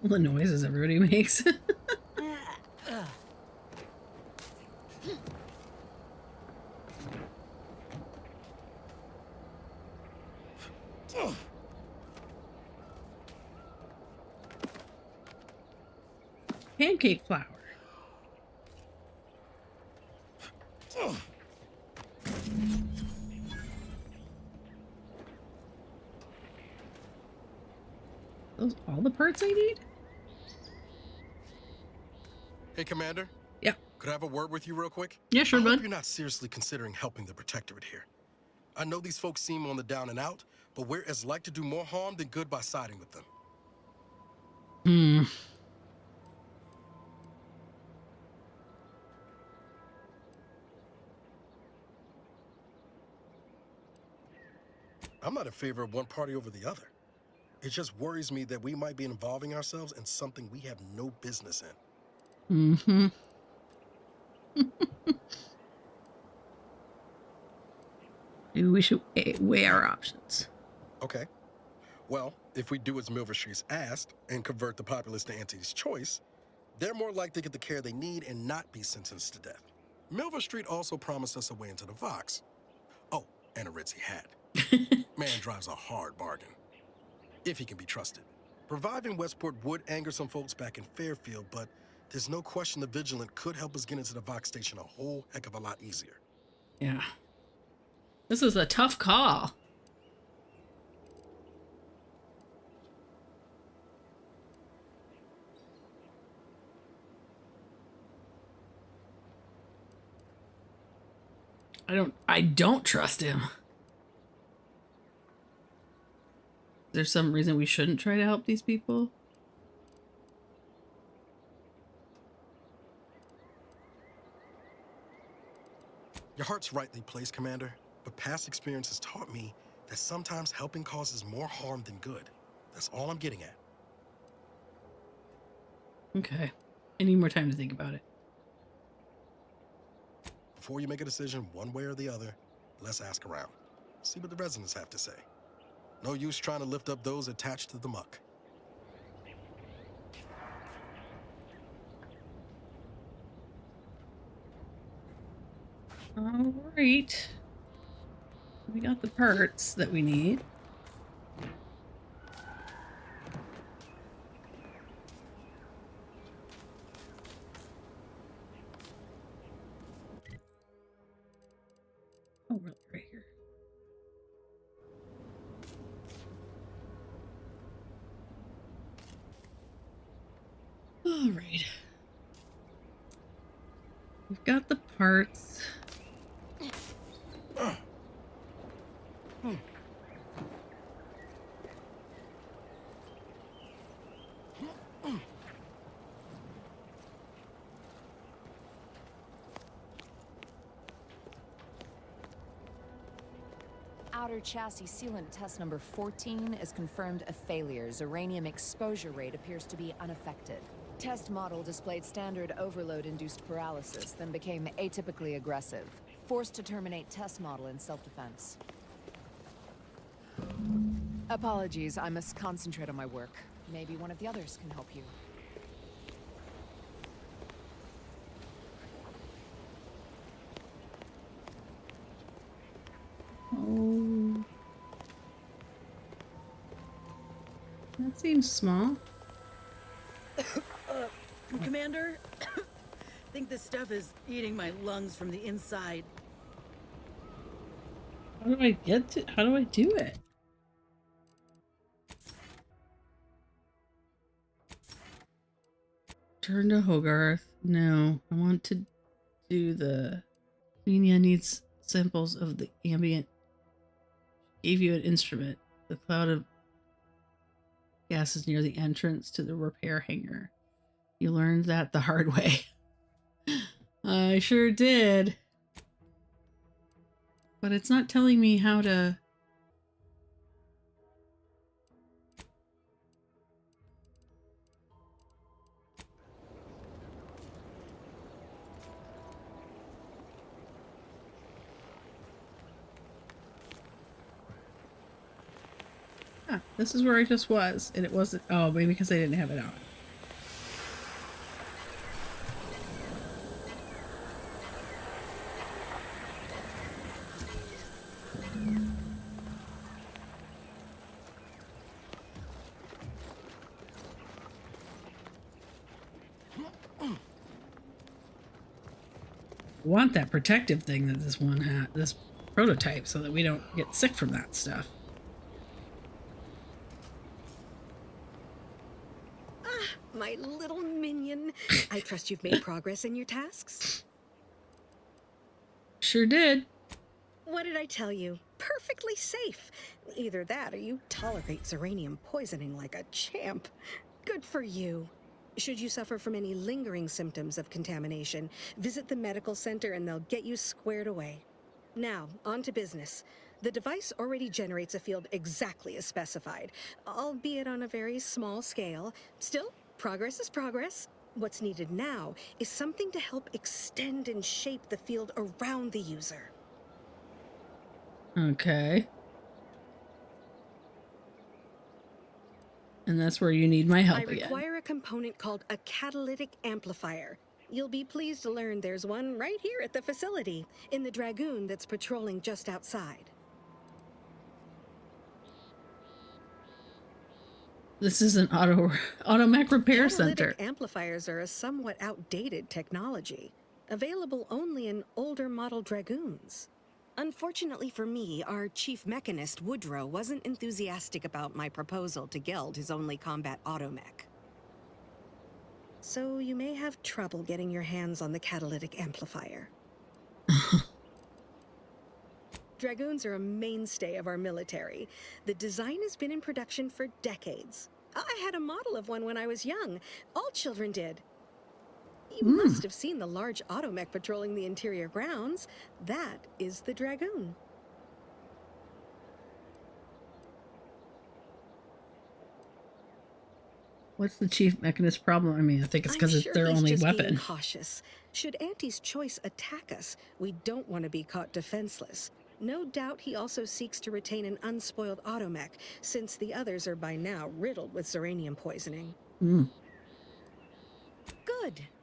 All the noises everybody makes. Pancake flour. Those all the parts I need?
Hey, Commander.
Yeah.
Could I have a word with you real quick?
Yeah, sure,
I
bud.
hope you're not seriously considering helping the Protectorate here. I know these folks seem on the down and out, but we're as like to do more harm than good by siding with them. I'm not in favor of one party over the other. It just worries me that we might be involving ourselves in something we have no business in.
Mm-hmm. Maybe we should weigh our options.
Okay. Well, if we do as Milver Street's asked and convert the populace to Auntie's choice, they're more likely to get the care they need and not be sentenced to death. Milver Street also promised us a way into the Vox. Oh, and a ritzy hat. Man drives a hard bargain. If he can be trusted. Reviving Westport would anger some folks back in Fairfield, but there's no question the Vigilant could help us get into the Vox station a whole heck of a lot easier.
Yeah. This is a tough call. I don't trust him. Is there some reason we shouldn't try to help these people?
Your heart's rightly placed, Commander, but past experience has taught me that sometimes helping causes more harm than good. That's all I'm getting at.
Okay. I need more time to think about it.
Before you make a decision one way or the other, let's ask around. See what the residents have to say. No use trying to lift up those attached to the muck.
All right. We got the parts that we need. All right. We've got the parts.
Outer chassis sealant test number 14 is confirmed a failure. Uranium exposure rate appears to be unaffected. Test model displayed standard overload-induced paralysis, then became atypically aggressive. Forced to terminate test model in self-defense. Apologies, I must concentrate on my work. Maybe one of the others can help you.
Oh. That seems small.
Commander, I think this stuff is eating my lungs from the inside.
How do I do it? Turn to Hogarth. No, I want to do the Xenia needs samples of the ambient. Gave you an instrument. The cloud of gases near the entrance to the repair hangar. You learned that the hard way. I sure did. But it's not telling me how to... Ah, this is where I just was, and it wasn't... Oh, maybe because I didn't have it on. Want that protective thing that this one had, this prototype, so that we don't get sick from that stuff.
Ah, my little minion. I trust you've made progress in your tasks?
Sure did.
What did I tell you? Perfectly safe. Either that or you tolerate Zeranium poisoning like a champ. Good for you. Should you suffer from any lingering symptoms of contamination, visit the medical center and they'll get you squared away. Now, on to business. The device already generates a field exactly as specified, albeit on a very small scale. Still, progress is progress. What's needed now is something to help extend and shape the field around the user.
Okay. And that's where you need my help again.
I require a component called a catalytic amplifier. You'll be pleased to learn there's one right here at the facility, in the Dragoon that's patrolling just outside.
This is an automech repair center.
Catalytic amplifiers are a somewhat outdated technology, available only in older model Dragoons. Unfortunately for me, our chief mechanist, Woodrow, wasn't enthusiastic about my proposal to geld his only combat automech. So you may have trouble getting your hands on the catalytic amplifier. Dragoons are a mainstay of our military. The design has been in production for decades. I had a model of one when I was young. All children did. You must have seen the large automech patrolling the interior grounds. That is the Dragoon.
What's the chief mechanist problem? I mean, I think it's because it's their only weapon.
Being cautious. Should Auntie's choice attack us, we don't want to be caught defenseless. No doubt he also seeks to retain an unspoiled automech, since the others are by now riddled with Zeranium poisoning. Good.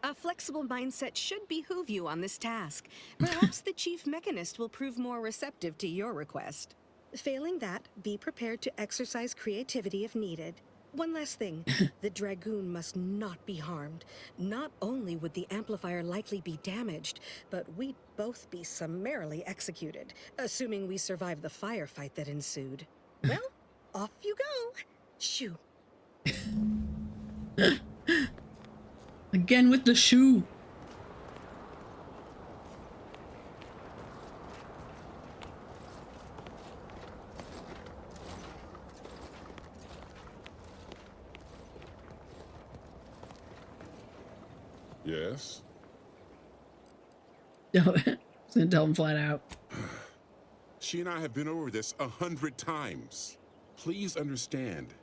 A flexible mindset should behoove you on this task. Perhaps the chief mechanist will prove more receptive to your request. Failing that, be prepared to exercise creativity if needed. One last thing. The Dragoon must not be harmed. Not only would the amplifier likely be damaged, but we'd both be summarily executed, assuming we survive the firefight that ensued. Well, off you go. Shoo.
Again with the shoe.
Yes?
No, I was gonna tell him flat out.
She and I have been over this 100 times. Please understand.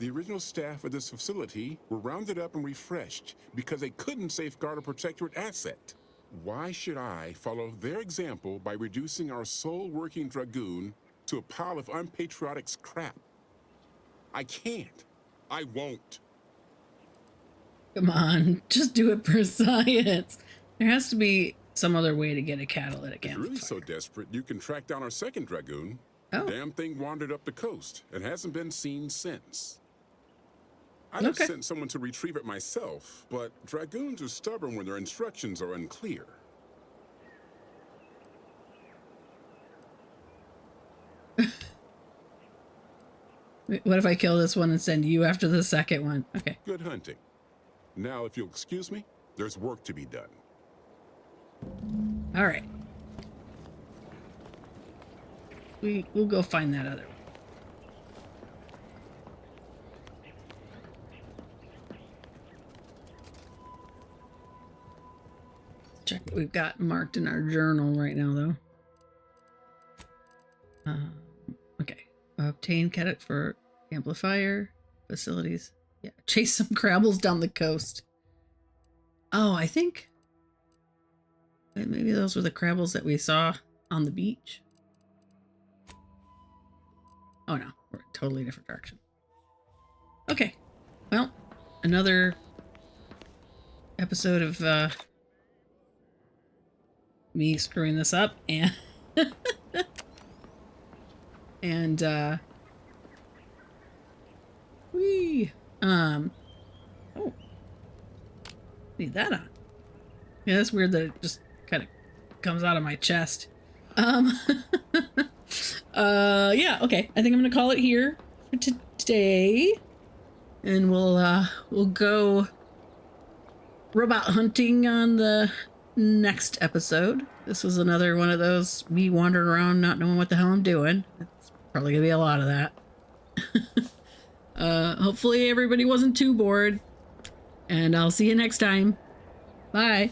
The original staff of this facility were rounded up and refreshed because they couldn't safeguard a protectorate asset. Why should I follow their example by reducing our sole working dragoon to a pile of unpatriotic scrap? I can't. I won't.
Come on, just do it for science. There has to be some other way to get a catalytic
If you're really
amplifier.
so desperate, you can track down our second dragoon.
Oh.
The damn thing wandered up the coast and hasn't been seen since. I'd have sent someone to retrieve it myself, but dragoons are stubborn when their instructions are unclear.
What if I kill this one and send you after the second one? Okay.
Good hunting. Now, if you'll excuse me, there's work to be done.
All right. We'll go find that other one. Check what we've got marked in our journal right now, though. Okay. Obtain catalytic for amplifier facilities. Yeah. Chase some crabbles down the coast. Oh, I think maybe those were the crabbles that we saw on the beach. Oh no, we're a totally different direction. Okay. Well, another episode of me screwing this up and and oh, need that on. Yeah, that's weird that it just kind of comes out of my chest. Yeah, okay. I think I'm gonna call it here for today, and we'll go robot hunting on the next episode. This was another one of those me wandering around not knowing what the hell I'm doing. It's probably gonna be a lot of that. Hopefully everybody wasn't too bored, and I'll see you next time. Bye.